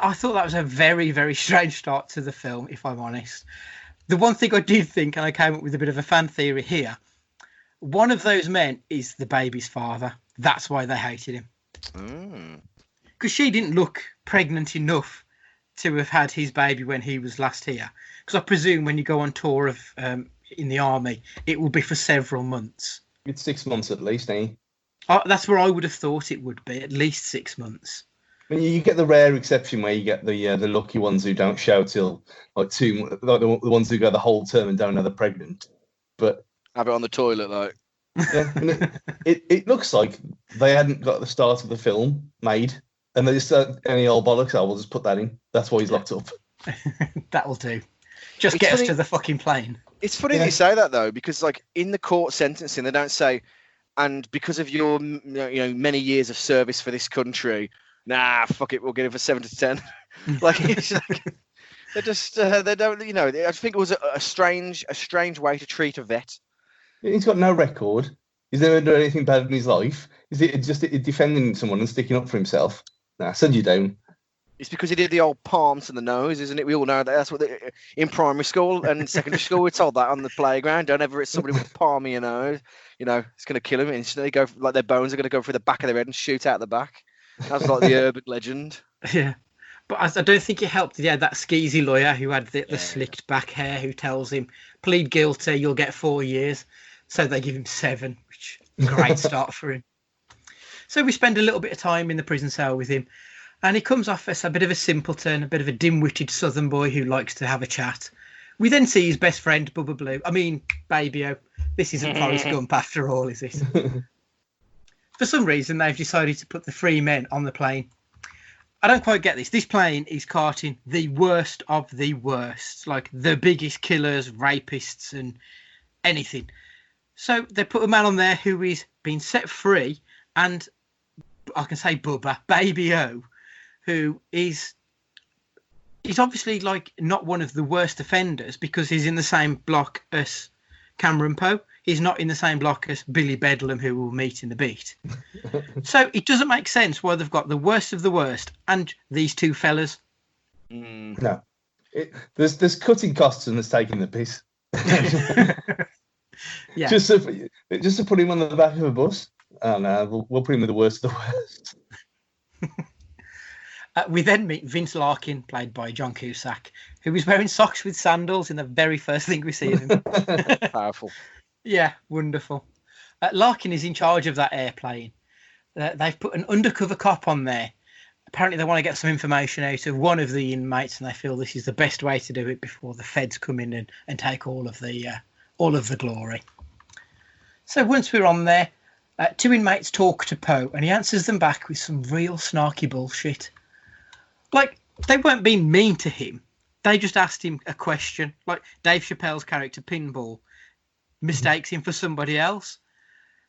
I thought that was a very, very strange start to the film, if I'm honest. The one thing I did think, and I came up with a bit of a fan theory here, one of those men is the baby's father. That's why they hated him. Because she didn't look pregnant enough to have had his baby when he was last here. Because I presume when you go on tour of in the army, it will be for several months. It's 6 months at least, eh? That's where I would have thought it would be, at least 6 months. I mean, you get the rare exception where you get the lucky ones who don't show till like the ones who go the whole term and don't know they're pregnant. But have it on the toilet, like. Yeah, I mean, it looks like they hadn't got the start of the film made, and they just said, any old bollocks, we'll just put that in. That's why he's locked up. That'll do. Just get us to the fucking plane. It's funny that you say that though, because like in the court sentencing, they don't say, and because of your many years of service for this country, nah, fuck it, we'll get it for 7 to 10. Like, it's like they just they don't, I think it was a strange way to treat a vet. He's got no record. He's never done anything bad in his life. Is it just defending someone and sticking up for himself? Nah, send you down. It's because he did the old palm to the nose, isn't it? We all know that's what in primary school and secondary school we're told that on the playground. Don't ever hit somebody with a palm in your nose. It's going to kill them instantly. Go like their bones are going to go through the back of their head and shoot out the back. That's like the urban legend. Yeah, but I don't think it helped. Yeah, that skeezy lawyer who had the slicked back hair who tells him, plead guilty, you'll get 4 years. So they give him 7, which is a great start for him. So we spend a little bit of time in the prison cell with him. And he comes off as a bit of a simpleton, a bit of a dim-witted southern boy who likes to have a chat. We then see his best friend, Baby-O. This isn't Forrest Gump after all, is it? For some reason, they've decided to put the 3 men on the plane. I don't quite get this. This plane is carting the worst of the worst, like the biggest killers, rapists, and anything. So they put a man on there who is being set free, and I can say Bubba, Baby-O, who he's obviously like not one of the worst offenders because he's in the same block as Cameron Poe. He's not in the same block as Billy Bedlam, who we'll meet in a bit. So it doesn't make sense why they've got the worst of the worst and these 2 fellas. No, there's cutting costs and there's taking the piss. Yeah, just to put him on the back of a bus. Oh no, we'll put him with the worst of the worst. We then meet Vince Larkin, played by John Cusack, who is wearing socks with sandals in the very first thing we see of him. Powerful. Yeah, wonderful. Larkin is in charge of that airplane. They've put an undercover cop on there. Apparently they want to get some information out of one of the inmates, and they feel this is the best way to do it before the feds come in and take all of the glory. So once we're on there, 2 inmates talk to Poe, and he answers them back with some real snarky bullshit. Like, they weren't being mean to him. They just asked him a question. Like, Dave Chappelle's character, Pinball, mistakes him for somebody else.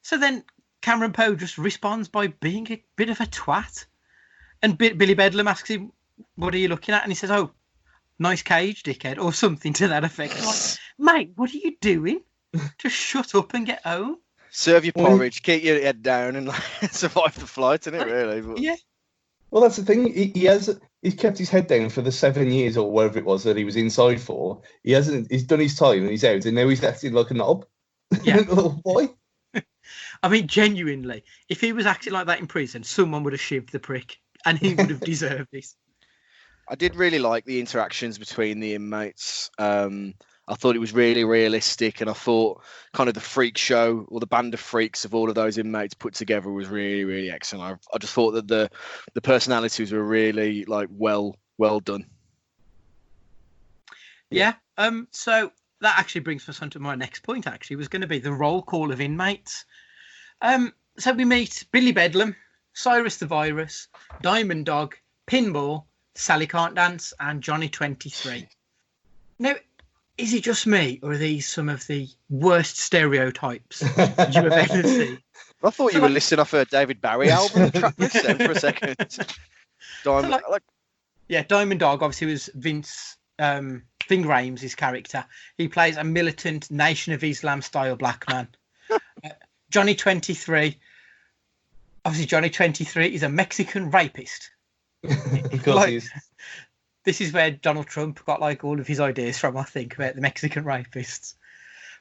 So then Cameron Poe just responds by being a bit of a twat. And Billy Bedlam asks him, what are you looking at? And he says, oh, nice cage, dickhead, or something to that effect. I'm like, mate, what are you doing? Just shut up and get home. Serve your porridge, keep your head down, and survive the flight, isn't it? Really? But... Yeah. Well, that's the thing. He's kept his head down for the 7 years or whatever it was that he was inside for. He's done his time and he's out, and now he's acting like a knob. Yeah. Why? I mean, genuinely, if he was acting like that in prison, someone would have shivved the prick, and he would have deserved this. I did really like the interactions between the inmates. I thought it was really realistic, and I thought kind of the freak show or the band of freaks of all of those inmates put together was really, really excellent. I just thought that the personalities were really like well done. Yeah. So that actually brings us on to my next point. Actually, was going to be the roll call of inmates. So we meet Billy Bedlam, Cyrus the Virus, Diamond Dog, Pinball, Sally Can't Dance, and Johnny 23. Now, is it just me, or are these some of the worst stereotypes you have ever seen? I thought you were listing off a David Bowie album track list then for a second. Diamond, Diamond Dog obviously was Vince Ving Rhames, his character. He plays a militant Nation of Islam style black man. Johnny 23. Obviously, Johnny 23 is a Mexican rapist. Of course he is. This is where Donald Trump got like all of his ideas from, I think, about the Mexican rapists.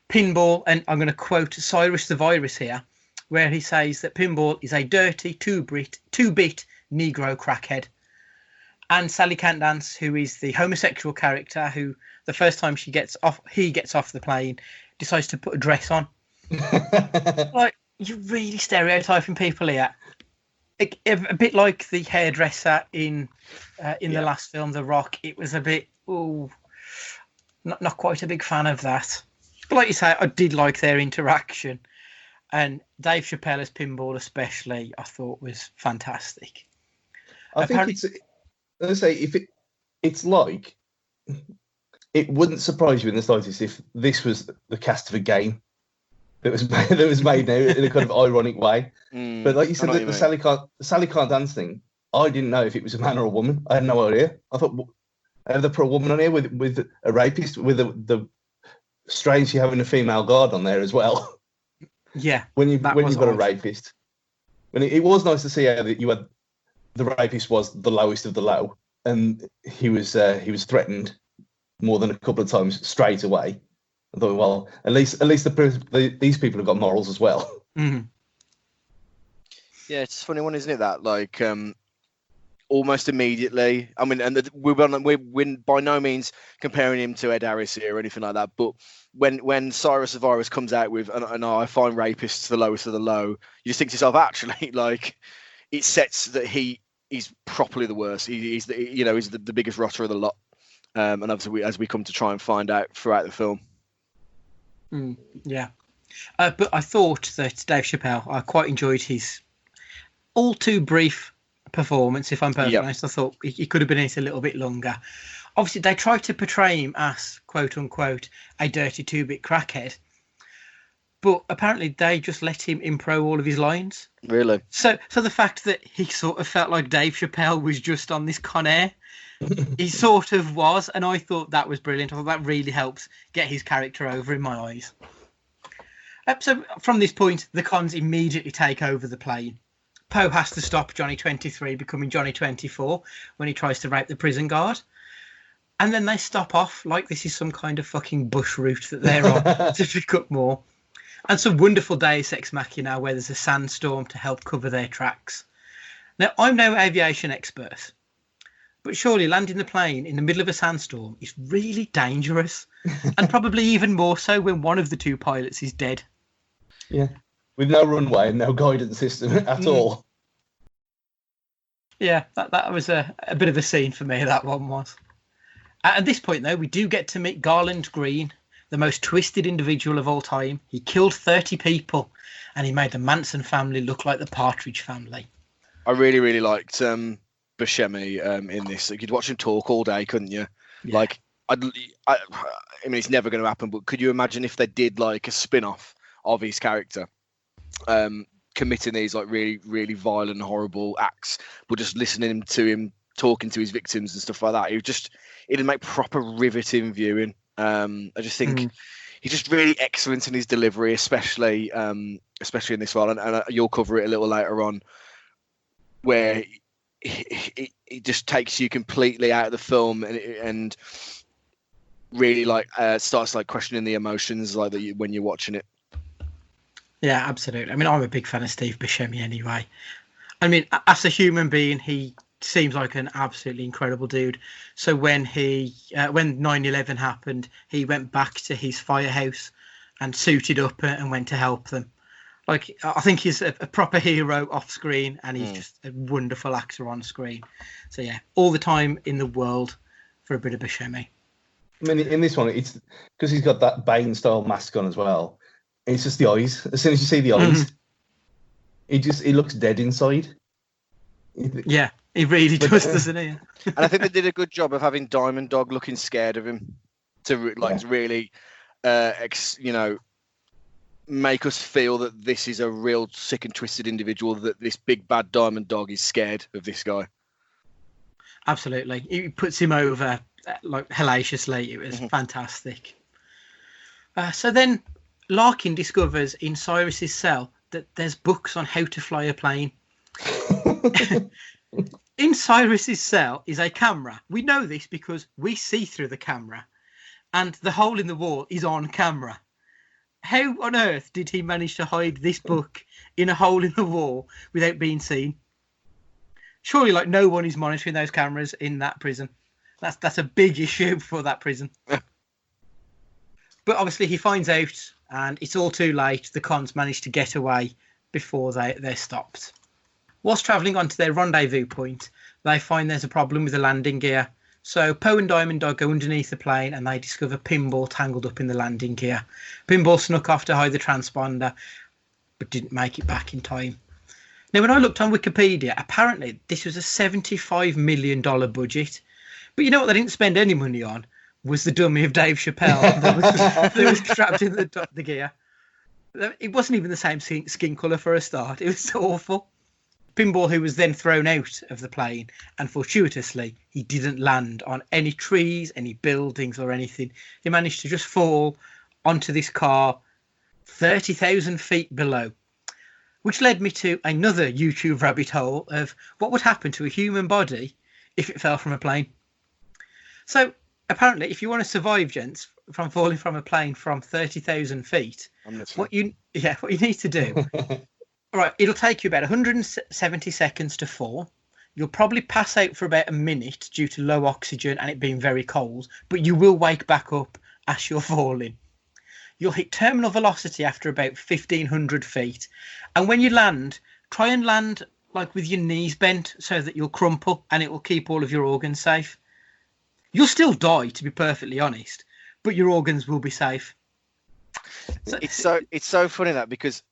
Pinball, and I'm going to quote Cyrus the Virus here, where he says that Pinball is a dirty, two-bit Negro crackhead. And Sally Can't Dance, who is the homosexual character who, the first time he gets off the plane, decides to put a dress on. Like, you're really stereotyping people here. A bit like the hairdresser in the last film, The Rock. It was a bit, not quite a big fan of that. But like you say, I did like their interaction. And Dave Chappelle as Pinball especially, I thought was fantastic. I think it's, let's say, if it's like, it wouldn't surprise you in the slightest if this was the cast of a game that was made now in a kind of ironic way. But like you said, the Sally Can't Dance thing, I didn't know if it was a man or a woman. I had no idea. I thought, have they put a woman on here with a rapist, with the strange you having a female guard on there as well? Yeah. when you've got a rapist. And it was nice to see how that you had the rapist was the lowest of the low, and he was threatened more than a couple of times straight away. I thought, well, at least these people have got morals as well. Mm-hmm. Yeah, it's a funny one, isn't it? That like almost immediately. I mean, and we're by no means comparing him to Ed Harris here or anything like that. But when Cyrus the Virus comes out with, and I find rapists the lowest of the low, you just think to yourself, actually, like it sets that he's properly the worst. He's the biggest rotter of the lot. And obviously, as we come to try and find out throughout the film. Yeah. But I thought that Dave Chappelle, I quite enjoyed his all too brief performance, if I'm perfectly honest. I thought he could have been in it a little bit longer. Obviously, they tried to portray him as, quote unquote, a dirty two-bit crackhead. But apparently they just let him improv all of his lines. Really? So the fact that he sort of felt like Dave Chappelle was just on this Con Air, he sort of was, and I thought that was brilliant. I thought that really helps get his character over in my eyes. So from this point, the cons immediately take over the plane. Poe has to stop Johnny 23 becoming Johnny 24 when he tries to rape the prison guard. And then they stop off like this is some kind of fucking bush route that they're on to pick up more. And some wonderful Deus Ex Machina where there's a sandstorm to help cover their tracks. Now, I'm no aviation expert, but surely landing the plane in the middle of a sandstorm is really dangerous. And probably even more so when one of the two pilots is dead. Yeah, with no runway and no guidance system at all. Yeah, that was a bit of a scene for me, that one was. At this point, though, we do get to meet Garland Green, the most twisted individual of all time. He killed 30 people, and he made the Manson family look like the Partridge family. I really, really liked Buscemi in this. Like, you'd watch him talk all day, couldn't you? Yeah. Like, I mean, it's never going to happen, but could you imagine if they did like a spin-off of his character, committing these like really, really violent, horrible acts, but just listening to him talking to his victims and stuff like that? It'd make proper riveting viewing. I just think he's just really excellent in his delivery, especially in this one, and you'll cover it a little later on, where it just takes you completely out of the film and really like starts like questioning the emotions like that when you're watching it. Yeah, absolutely. I mean, I'm a big fan of Steve Buscemi anyway. I mean, as a human being, he seems like an absolutely incredible dude. So when 9/11 happened, he went back to his firehouse and suited up and went to help them. Like, I think he's a proper hero off screen, and he's just a wonderful actor on screen. So yeah, all the time in the world for a bit of Buscemi. I mean, in this one, it's because he's got that Bane style mask on as well. It's just the eyes. As soon as you see the eyes, he looks dead inside. Yeah, he really does, doesn't he? And I think they did a good job of having Diamond Dog looking scared of him to really, make us feel that this is a real sick and twisted individual, that this big bad Diamond Dog is scared of this guy. Absolutely. He puts him over like hellaciously. It was fantastic. So then Larkin discovers in Cyrus's cell that there's books on how to fly a plane. In Cyrus's cell is a camera. We know this because we see through the camera, and the hole in the wall is on camera. How on earth did he manage to hide this book in a hole in the wall without being seen? Surely, like, no one is monitoring those cameras in that prison. That's a big issue for that prison. But obviously he finds out, and it's all too late. The cons manage to get away before they're stopped. Whilst travelling on to their rendezvous point, they find there's a problem with the landing gear. So Poe and Diamond Dog go underneath the plane, and they discover Pinball tangled up in the landing gear. Pinball snuck off to hide the transponder, but didn't make it back in time. Now, when I looked on Wikipedia, apparently this was a $75 million budget. But you know what they didn't spend any money on? Was the dummy of Dave Chappelle that was strapped in the gear. It wasn't even the same skin colour for a start. It was awful. Pinball, who was then thrown out of the plane, and fortuitously, he didn't land on any trees, any buildings or anything. He managed to just fall onto this car 30,000 feet below, which led me to another YouTube rabbit hole of what would happen to a human body if it fell from a plane. So apparently, if you want to survive, gents, from falling from a plane from 30,000 feet, what you need to do... All right, it'll take you about 170 seconds to fall. You'll probably pass out for about a minute due to low oxygen and it being very cold, but you will wake back up as you're falling. You'll hit terminal velocity after about 1,500 feet. And when you land, try and land like with your knees bent so that you'll crumple and it will keep all of your organs safe. You'll still die, to be perfectly honest, but your organs will be safe. So, it's so funny that, because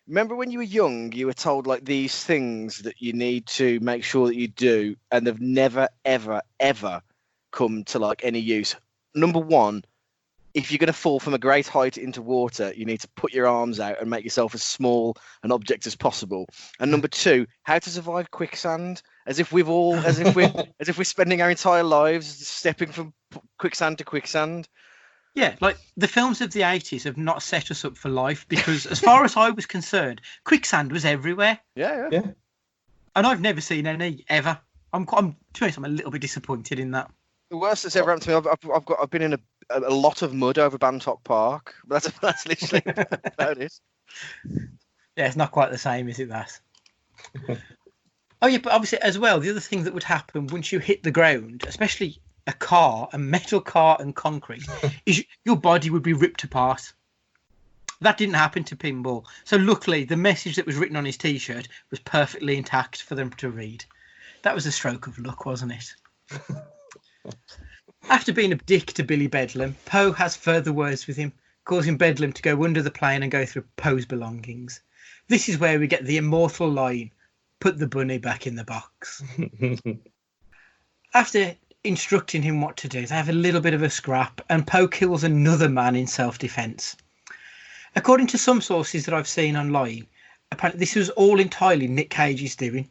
remember when you were young, you were told like these things that you need to make sure that you do, and they've never, ever, ever come to like any use. Number one, if you're going to fall from a great height into water, you need to put your arms out and make yourself as small an object as possible. And number two, how to survive quicksand, as if we're spending our entire lives stepping from quicksand to quicksand. Yeah, like the films of the 80s have not set us up for life, because as far as I was concerned, quicksand was everywhere. Yeah. And I've never seen any ever. To be honest, I'm a little bit disappointed in that. The worst that's ever happened to me, I've been in a lot of mud over Bantock Park. But that's literally about it. Yeah, it's not quite the same, is it, that? Oh yeah, but obviously as well, the other thing that would happen once you hit the ground, especially a metal car and concrete, is your body would be ripped apart. That didn't happen to Pinball. So luckily, the message that was written on his T-shirt was perfectly intact for them to read. That was a stroke of luck, wasn't it? After being a dick to Billy Bedlam, Poe has further words with him, causing Bedlam to go under the plane and go through Poe's belongings. This is where we get the immortal line, "Put the bunny back in the box." After instructing him what to do, they have a little bit of a scrap, and Poe kills another man in self-defense. According to some sources that I've seen online, apparently this was all entirely Nick Cage's doing.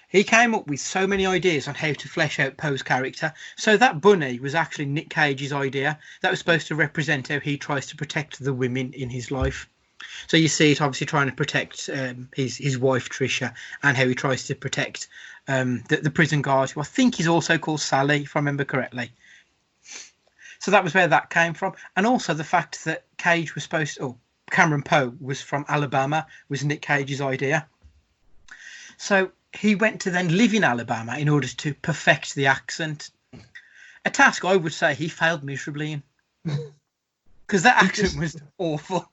He came up with so many ideas on how to flesh out Poe's character, so that bunny was actually Nick Cage's idea. That was supposed to represent how he tries to protect the women in his life. So you see it obviously trying to protect his wife Tricia, and how he tries to protect the prison guard, who I think is also called Sally, if I remember correctly. So that was where that came from. And also the fact that Cameron Poe was from Alabama was Nick Cage's idea. So he went to then live in Alabama in order to perfect the accent. A task I would say he failed miserably in. Because that accent was awful.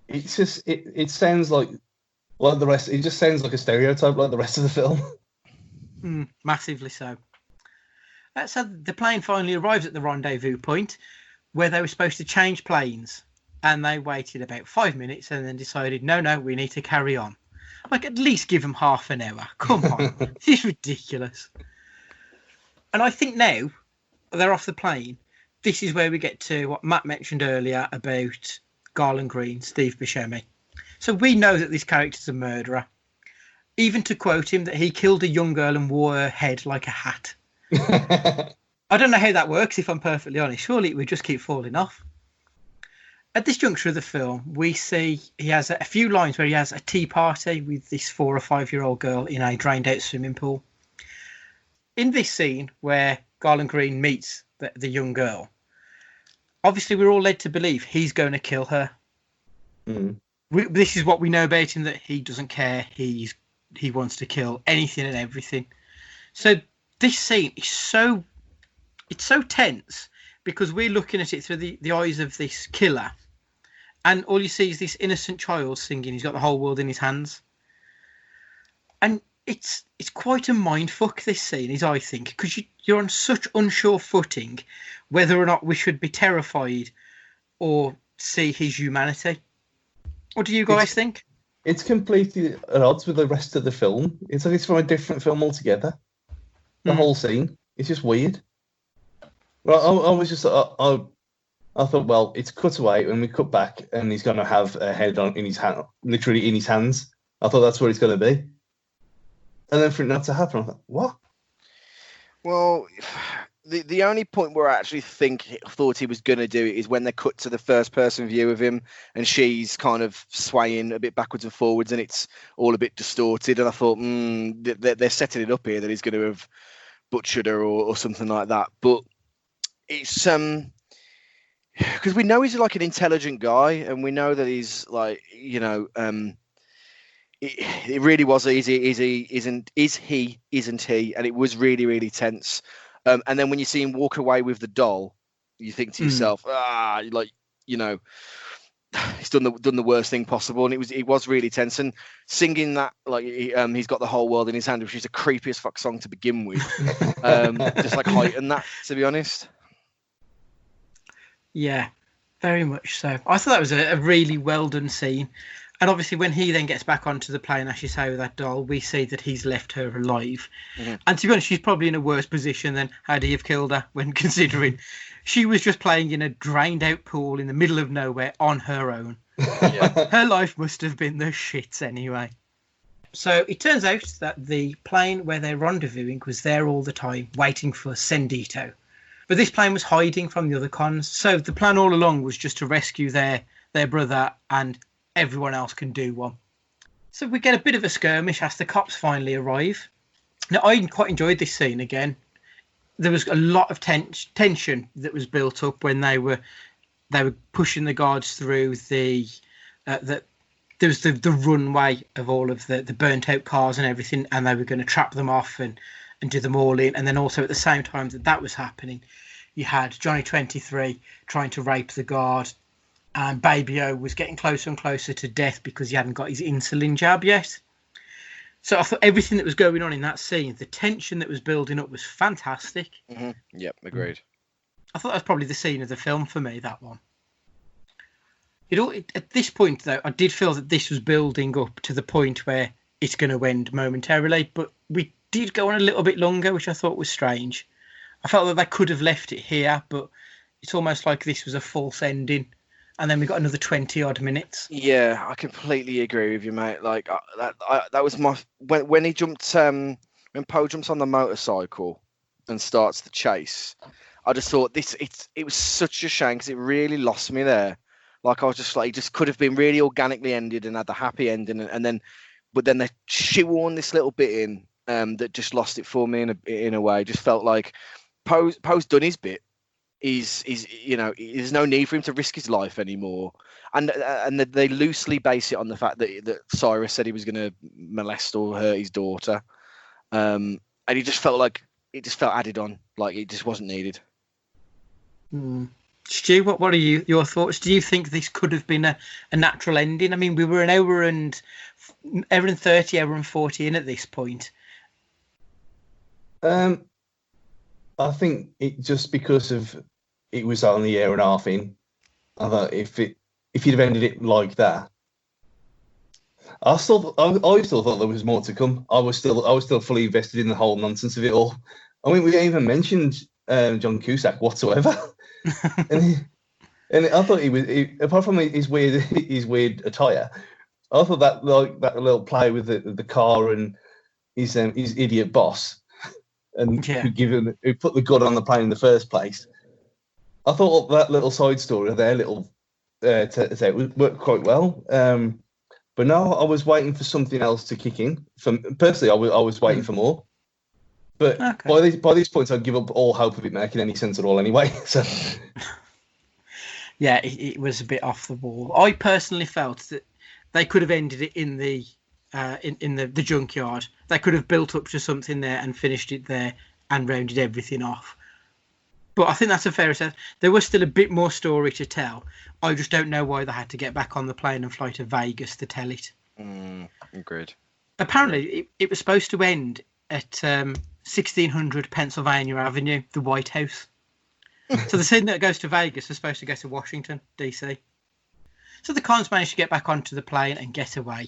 It's just it sounds like the rest. It just sounds like a stereotype, like the rest of the film. Massively so. So the plane finally arrives at the rendezvous point, where they were supposed to change planes, and they waited about 5 minutes and then decided, no, we need to carry on. Like, at least give them half an hour. Come on, this is ridiculous. And I think now they're off the plane. This is where we get to what Matt mentioned earlier about Garland Green, Steve Buscemi. So we know that this character's a murderer. Even to quote him, that he killed a young girl and wore her head like a hat. I don't know how that works, if I'm perfectly honest. Surely it would just keep falling off. At this juncture of the film, we see he has a few lines where he has a tea party with this 4 or 5-year-old girl in a drained out swimming pool. In this scene where Garland Green meets the young girl, obviously we're all led to believe he's going to kill her. This is what we know about him, that he doesn't care. He wants to kill anything and everything. So this scene is so tense because we're looking at it through the eyes of this killer, and all you see is this innocent child singing. He's got the whole world in his hands, and it's quite a mindfuck, this scene is, I think, because you're on such unsure footing whether or not we should be terrified or see his humanity. What do you guys think? It's completely at odds with the rest of the film. It's like it's from a different film altogether. The whole scene. It's just weird. Well, I was just, I thought, well, it's cut away and we cut back and he's going to have a head in his hand, literally in his hands. I thought that's what it's going to be. And then for it not to happen, I thought, what? Well, the only point where I actually thought he was going to do it is when they cut to the first person view of him and she's kind of swaying a bit backwards and forwards and it's all a bit distorted. And I thought, they're setting it up here that he's going to have butchered her or something like that. But it's because we know he's like an intelligent guy and we know that he's like, it really was isn't he, and it was really, really tense. And then when you see him walk away with the doll, you think to yourself, he's done the worst thing possible, and it was really tense. And singing that, like he's got the whole world in his hand, which is the creepiest fuck song to begin with, just like heightened that, to be honest. Yeah, very much so. I thought that was a really well done scene. And obviously when he then gets back onto the plane, as you say, with that doll, we see that he's left her alive. And to be honest, she's probably in a worse position than had he have killed her, when considering she was just playing in a drained out pool in the middle of nowhere on her own. Yeah. Her life must have been the shits anyway. So it turns out that the plane where they're rendezvousing was there all the time, waiting for Sendito. But this plane was hiding from the other cons. So the plan all along was just to rescue their brother, and everyone else can do one. So we get a bit of a skirmish as the cops finally arrive. Now, I quite enjoyed this scene again. There was a lot of tension that was built up when they were pushing the guards through there was the runway of all of the burnt out cars and everything, and they were going to trap them off and do them all in. And then also at the same time that was happening, you had Johnny 23 trying to rape the guard, and Baby O was getting closer and closer to death because he hadn't got his insulin jab yet. So I thought everything that was going on in that scene, the tension that was building up, was fantastic. Yep, agreed. I thought that was probably the scene of the film for me, that one. At this point, though, I did feel that this was building up to the point where it's going to end momentarily, but we did go on a little bit longer, which I thought was strange. I felt that they could have left it here, but it's almost like this was a false ending. And then we got another 20-odd minutes. Yeah, I completely agree with you, mate. Like that was my when he jumped when Poe jumps on the motorcycle and starts the chase. I just thought it was such a shame because it really lost me there. Like I was just like, it just could have been really organically ended and had the happy ending, but then they shoehorned this little bit in that just lost it for me in a way. Just felt like Poe's done his bit. he's there's no need for him to risk his life anymore. And they loosely base it on the fact that Cyrus said he was going to molest or hurt his daughter, and it just felt added on, like it just wasn't needed. Stu, what are your thoughts? Do you think this could have been a natural ending? I mean, we were an hour and 30, hour and 40 in at this point. I think it just because of it was only a year and a half in. I thought if you'd have ended it like that, I still thought there was more to come. I was still fully invested in the whole nonsense of it all. I mean, we even mentioned John Cusack whatsoever, and I thought he was apart from his weird attire. I thought that little play with the car and his idiot boss, and who put the gun on the plane in the first place. I thought that little side story, their little worked quite well. But no, I was waiting for something else to kick in. Personally, I was waiting for more. But by these points, I'd give up all hope of it making any sense at all anyway. So yeah, it was a bit off the wall. I personally felt that they could have ended it in the junkyard. They could have built up to something there and finished it there and rounded everything off. But I think that's a fair assessment. There was still a bit more story to tell. I just don't know why they had to get back on the plane and fly to Vegas to tell it. Agreed. Apparently, it was supposed to end at 1600 Pennsylvania Avenue, the White House. So the scene that goes to Vegas was supposed to go to Washington, D.C. So the cons managed to get back onto the plane and get away.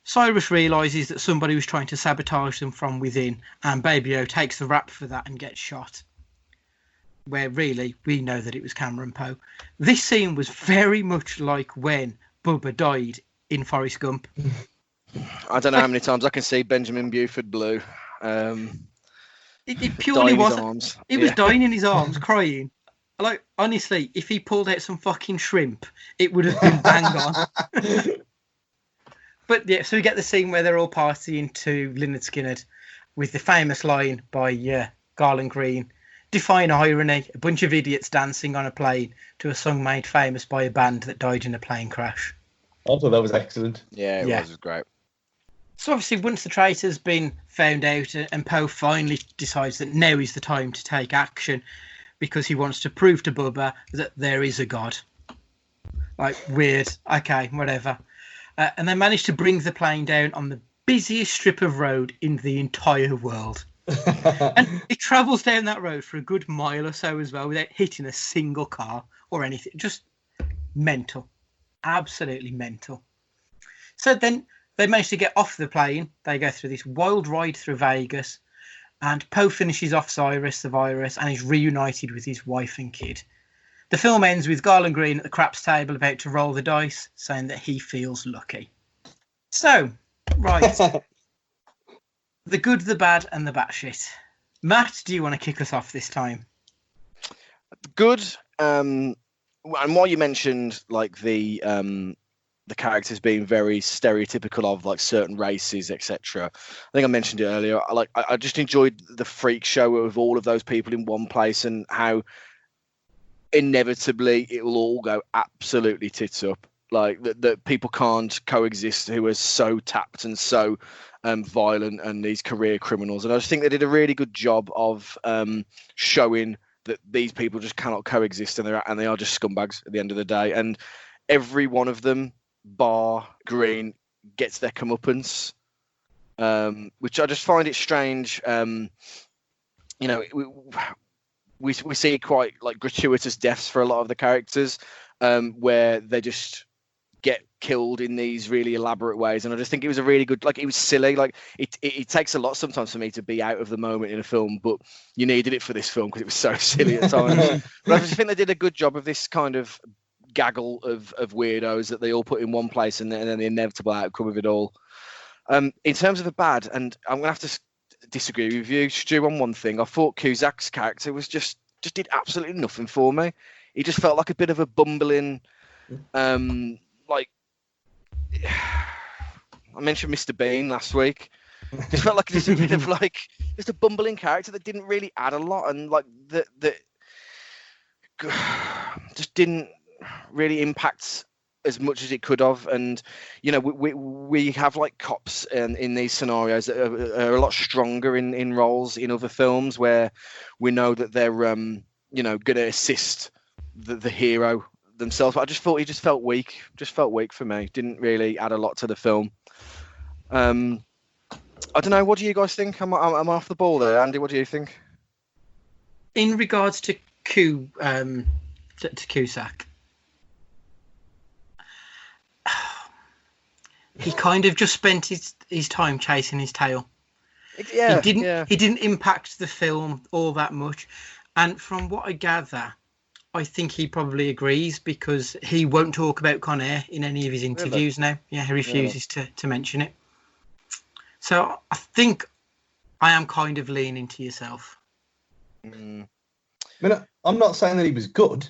Cyrus realises that somebody was trying to sabotage them from within, and Baby O takes the rap for that and gets shot. Where really we know that it was Cameron Poe. This scene was very much like when Bubba died in Forrest Gump. I don't know how many times I can see Benjamin Buford blue. It purely was. He was dying in his arms, crying. Like, honestly, if he pulled out some fucking shrimp, it would have been bang on. But yeah, so we get the scene where they're all partying to Lynyrd Skynyrd with the famous line by Garland Green. Define irony, a bunch of idiots dancing on a plane to a song made famous by a band that died in a plane crash. I thought that was excellent. Yeah, it was great. So obviously once the traitor's been found out and Poe finally decides that now is the time to take action because he wants to prove to Bubba that there is a God. Like, weird. Okay, whatever. And they manage to bring the plane down on the busiest strip of road in the entire world. And it travels down that road for a good mile or so as well without hitting a single car or anything. Just mental. Absolutely mental. So then they manage to get off the plane. They go through this wild ride through Vegas. And Poe finishes off Cyrus the Virus and is reunited with his wife and kid. The film ends with Garland Green at the craps table about to roll the dice, saying that he feels lucky. So, right. The good, the bad, and the batshit. Matt, do you want to kick us off this time? Good. And while you mentioned like the characters being very stereotypical of like certain races, etc. I think I mentioned it earlier. I just enjoyed the freak show of all of those people in one place and how inevitably it will all go absolutely tits up. Like that people can't coexist who are so tapped and so violent and these career criminals. And I just think they did a really good job of showing that these people just cannot coexist and they are just scumbags at the end of the day. And every one of them, bar Green, gets their comeuppance, which I just find it strange. We see quite like gratuitous deaths for a lot of the characters, where they just get killed in these really elaborate ways. And I just think it was a really good, like, it was silly. Like it takes a lot sometimes for me to be out of the moment in a film, but you needed it for this film because it was so silly at times. But I just think they did a good job of this kind of gaggle of weirdos that they all put in one place and then the inevitable outcome of it all. In terms of the bad, and I'm gonna have to disagree with you, Stu, on one thing. I thought Cusack's character was just did absolutely nothing for me. He just felt like a bit of a bumbling, like I mentioned Mr. Bean last week. Just felt like just a bit of like just a bumbling character that didn't really add a lot, and like the just didn't really impact as much as it could have. And you know, we have like cops in these scenarios that are a lot stronger in roles in other films where we know that they're going to assist the hero themselves. But I just thought he just felt weak. Just felt weak for me. Didn't really add a lot to the film. I don't know. What do you guys think? I'm off the ball there, Andy. What do you think? In regards to Cusack, he kind of just spent his time chasing his tail. Yeah, He didn't impact the film all that much, and from what I gather, I think he probably agrees because he won't talk about Con Air in any of his interviews now. Yeah, he refuses to mention it. So I think I am kind of leaning to yourself. I mean, I'm not saying that he was good,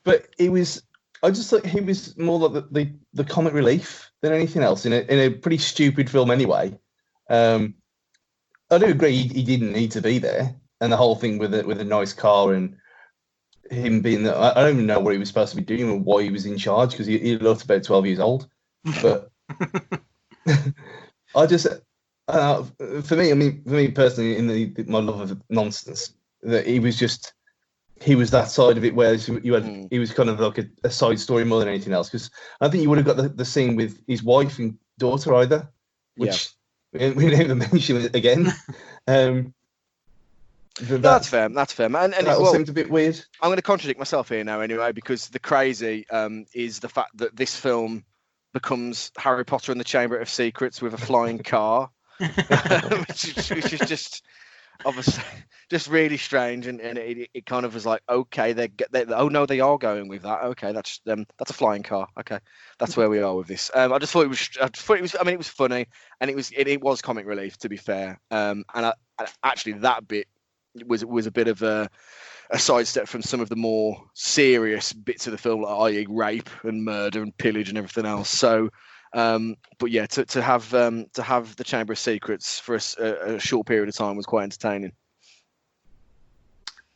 but he was. I just thought he was more like the comic relief than anything else in a pretty stupid film anyway. I do agree he didn't need to be there, and the whole thing with a nice car and him being there. I don't even know what he was supposed to be doing or why he was in charge because he looked about 12 years old. But I just, for me personally, in my love of nonsense, that he was that side of it where he was kind of like a side story more than anything else. Because I think you would have got the scene with his wife and daughter either, which we didn't even mention it again. That's fair. And that all seemed a bit weird. I'm going to contradict myself here now anyway, because the crazy is the fact that this film becomes Harry Potter and the Chamber of Secrets with a flying car, which is just obviously just really strange, and it kind of was like, okay, they they are going with that. Okay, that's a flying car. Okay, that's where we are with this. I just thought it was. I mean, it was funny, and it was comic relief, to be fair. And actually that bit was a bit of a sidestep from some of the more serious bits of the film, i.e. rape and murder and pillage and everything else. So, but yeah, to have the Chamber of Secrets for a short period of time was quite entertaining.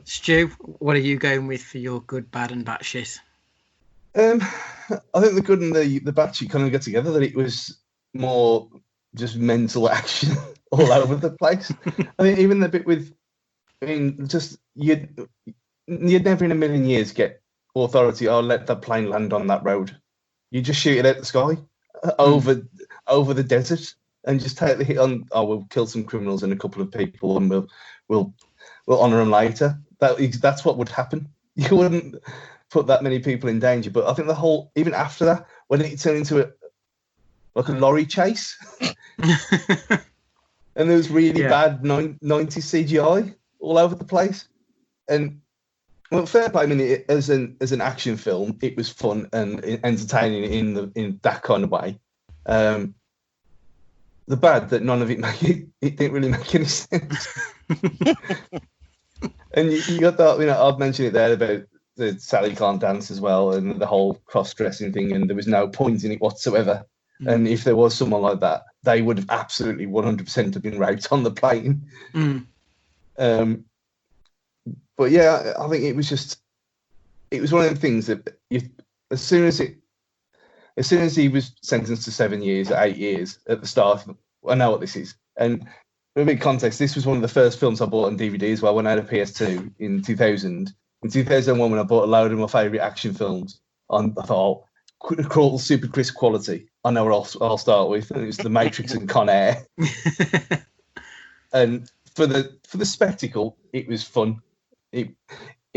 Stu, what are you going with for your good, bad, and batshit? I think the good and the batshit kind of got together. That it was more just mental action all over the place. I mean, even the bit with, just you'd never in a million years get authority. I'll let the plane land on that road. You just shoot it out the sky over the desert and just take the hit on. Oh, we'll kill some criminals and a couple of people, and we'll honour them later. That's what would happen. You wouldn't put that many people in danger. But I think even after that, when it turned into a lorry chase, and there was really bad 90s CGI all over the place. And well, fair play. I mean, as an action film, it was fun and entertaining in that kind of way. The bad that none of it didn't really make any sense. And you got that. I've mentioned it there about the Sally can't dance as well, and the whole cross-dressing thing, and there was no point in it whatsoever. And if there was someone like that, they would have absolutely 100% have been raped on the plane. But yeah, I think it was one of the things that as soon as he was sentenced to 7 years, 8 years at the start, I know what this is. And for a bit of context, this was one of the first films I bought on DVD as well when I had a PS2 in 2000. In 2001, when I bought a load of my favourite action films, I thought, cruel, super crisp quality. I know what I'll start with. And it was The Matrix and Con Air. And for the spectacle, it was fun. It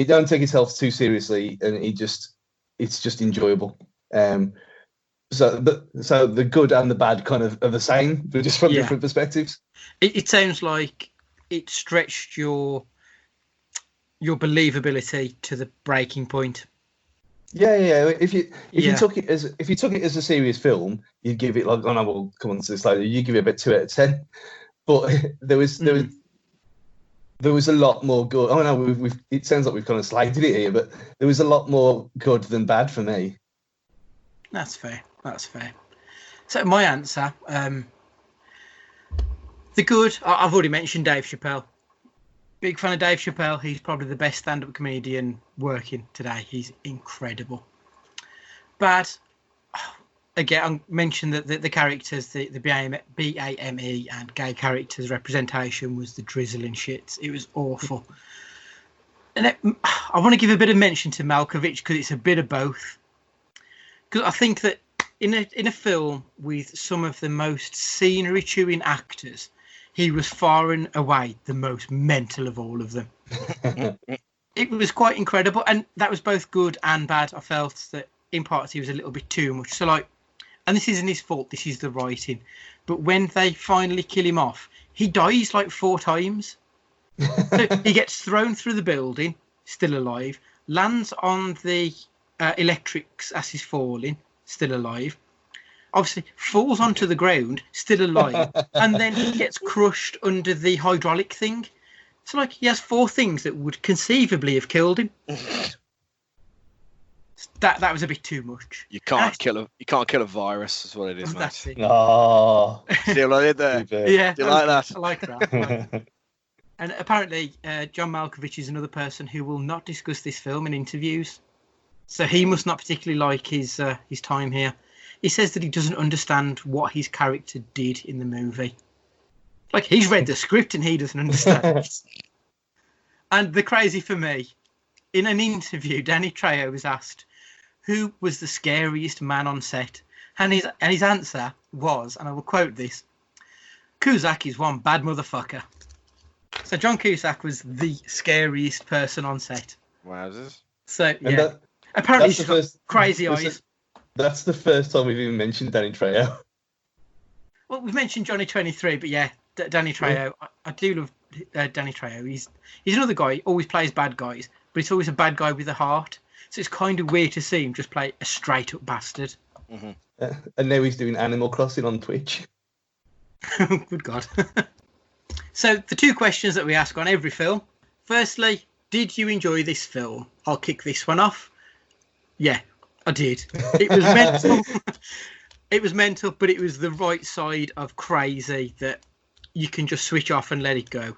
don't take itself too seriously, and it's just enjoyable. So the good and the bad kind of are the same, but just from different perspectives. It sounds like it stretched your believability to the breaking point. Yeah. If you took it as a serious film, you'd give it like, oh no, we'll come on to this later. You give it about 2 out of 10. But there was a lot more good. Oh no, it sounds like we've kind of slated it here, but there was a lot more good than bad for me. That's fair. So my answer, the good, I've already mentioned Dave Chappelle. Big fan of Dave Chappelle. He's probably the best stand-up comedian working today. He's incredible. Bad. Again, I mentioned that the characters, the BAME and gay characters representation was the drizzling shit. It was awful. And I want to give a bit of mention to Malkovich because it's a bit of both. Because I think that in a film with some of the most scenery-chewing actors, he was far and away the most mental of all of them. It was quite incredible, and that was both good and bad. I felt that in parts he was a little bit too much. So like, and this isn't his fault, this is the writing. But when they finally kill him off, he dies like 4 times. So he gets thrown through the building, still alive, lands on the electrics as he's falling, still alive. Obviously, falls onto the ground, still alive, and then he gets crushed under the hydraulic thing. So, like, he has 4 things that would conceivably have killed him. That was a bit too much. You can't kill a virus. That's what it is, That's mate. it. Oh, See what I did there? Yeah, Do you like that? I like that. And apparently, John Malkovich is another person who will not discuss this film in interviews. So he must not particularly like his time here. He says that he doesn't understand what his character did in the movie. Like, he's read the script and he doesn't understand it. And the crazy for me, in an interview, Danny Trejo was asked who was the scariest man on set. And his answer was, and I will quote this, Cusack is one bad motherfucker. So John Cusack was the scariest person on set. Wowzers. So, yeah. Apparently he's got crazy eyes. That's the first time we've even mentioned Danny Trejo. Well, we've mentioned Johnny 23, but yeah, Danny Trejo. I do love Danny Trejo. He's another guy. He always plays bad guys, but it's always a bad guy with a heart. So it's kind of weird to see him just play a straight up bastard. Mm-hmm. And now he's doing Animal Crossing on Twitch. Good God. So the 2 questions that we ask on every film. Firstly, did you enjoy this film? I'll kick this one off. Yeah, I did. It was mental. It was mental, but it was the right side of crazy that you can just switch off and let it go.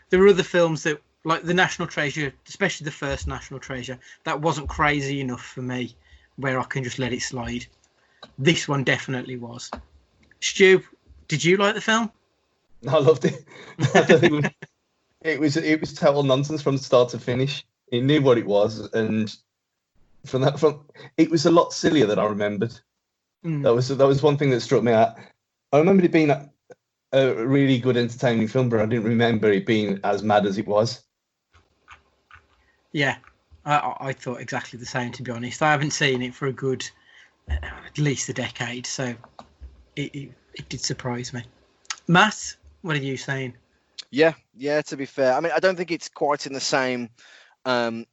There were other films that, like The National Treasure, especially the first National Treasure, that wasn't crazy enough for me, where I can just let it slide. This one definitely was. Stu, did you like the film? I loved it. It was total nonsense from start to finish. He knew what it was, and from it was a lot sillier than I remembered. That was one thing that struck me out. I remembered it being a really good, entertaining film, but I didn't remember it being as mad as it was. Yeah, I thought exactly the same, to be honest. I haven't seen it for a good, at least a decade, so it did surprise me. Matt, what are you saying? Yeah, to be fair. I mean, I don't think it's quite in the same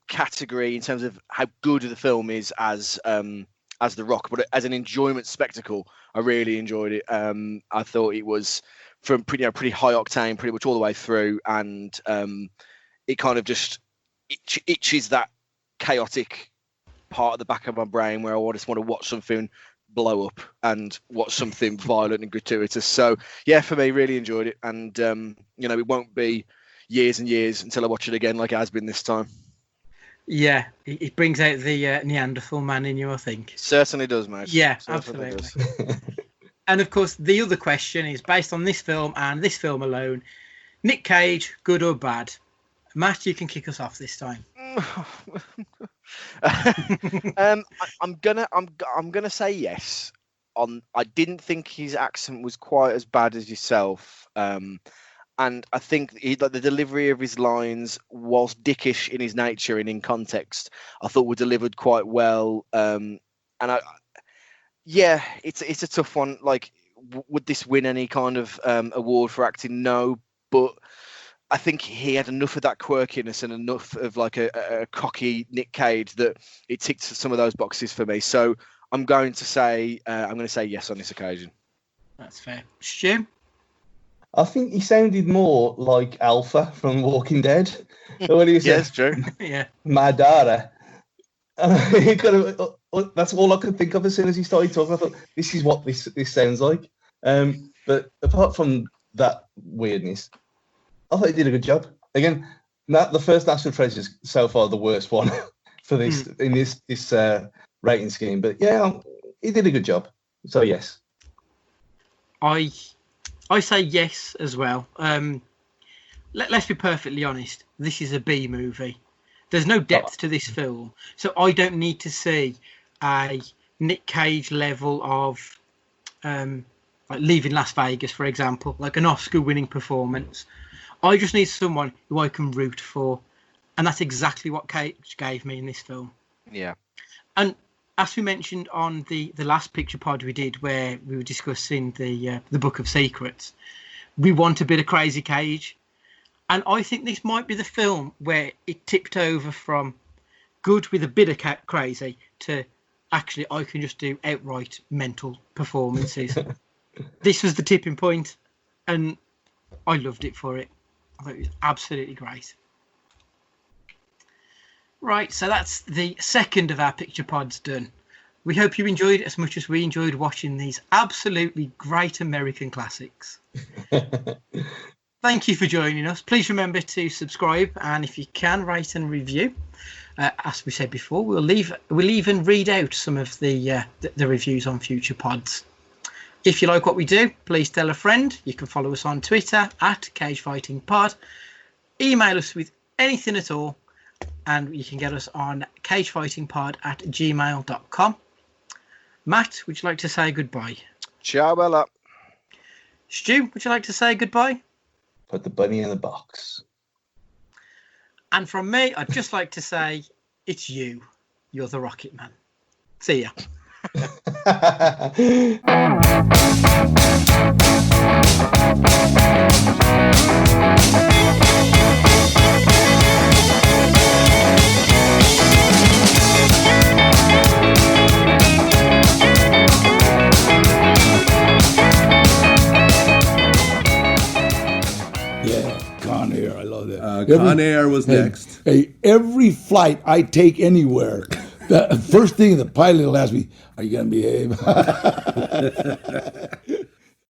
category in terms of how good the film is as The Rock, but as an enjoyment spectacle, I really enjoyed it. I thought it was from pretty high octane, pretty much all the way through, and it kind of just itches that chaotic part of the back of my brain where I just want to watch something blow up and watch something violent and gratuitous. So yeah, for me, really enjoyed it, and it won't be years and years until I watch it again like it has been this time. Yeah, it brings out the Neanderthal man in you, I think. Certainly does, mate. Yeah, Certainly absolutely. does. And of course, the other question is based on this film and this film alone. Nick Cage, good or bad? Matt, you can kick us off this time. I'm gonna say yes. I didn't think his accent was quite as bad as yourself. And I think the delivery of his lines, whilst dickish in his nature and in context, I thought were delivered quite well. It's a tough one. Like, would this win any kind of award for acting? No, but I think he had enough of that quirkiness and enough of like a cocky Nick Cage that it ticked some of those boxes for me. So I'm going to say yes on this occasion. That's fair. Stu? I think he sounded more like Alpha from Walking Dead. What do you say? Yes, true. Yeah. Madara. That's all I could think of as soon as he started talking. I thought, this is what this sounds like. But apart from that weirdness, I thought he did a good job. Again, The first National Treasure is so far the worst one for this in this rating scheme. But yeah, he did a good job. So yes, I say yes as well. Let's be perfectly honest. This is a B movie. There's no depth to this film, so I don't need to see a Nick Cage level of like Leaving Las Vegas, for example, like an Oscar-winning performance. I just need someone who I can root for, and that's exactly what Cage gave me in this film. Yeah. And as we mentioned on the last picture pod we did, where we were discussing the Book of Secrets, we want a bit of Crazy Cage, and I think this might be the film where it tipped over from good with a bit of crazy to actually I can just do outright mental performances. This was the tipping point, and I loved it for it. I thought it was absolutely great. Right, so that's the second of our picture pods done. We hope you enjoyed it as much as we enjoyed watching these absolutely great American classics. Thank you for joining us. Please remember to subscribe, and if you can, rate and review. As we said before, we'll even read out some of the reviews on future pods. If you like what we do, please tell a friend. You can follow us on Twitter at cagefightingpod. Email us with anything at all, and you can get us on cagefightingpod@gmail.com. Matt, would you like to say goodbye? Ciao, Bella. Stu, would you like to say goodbye? Put the bunny in the box. And from me, I'd just like to say, it's you. You're the Rocket Man. See ya. Con Air, I love that. Con Air was next. Hey, every flight I take anywhere, the first thing the pilot will ask me, "Are you gonna behave?"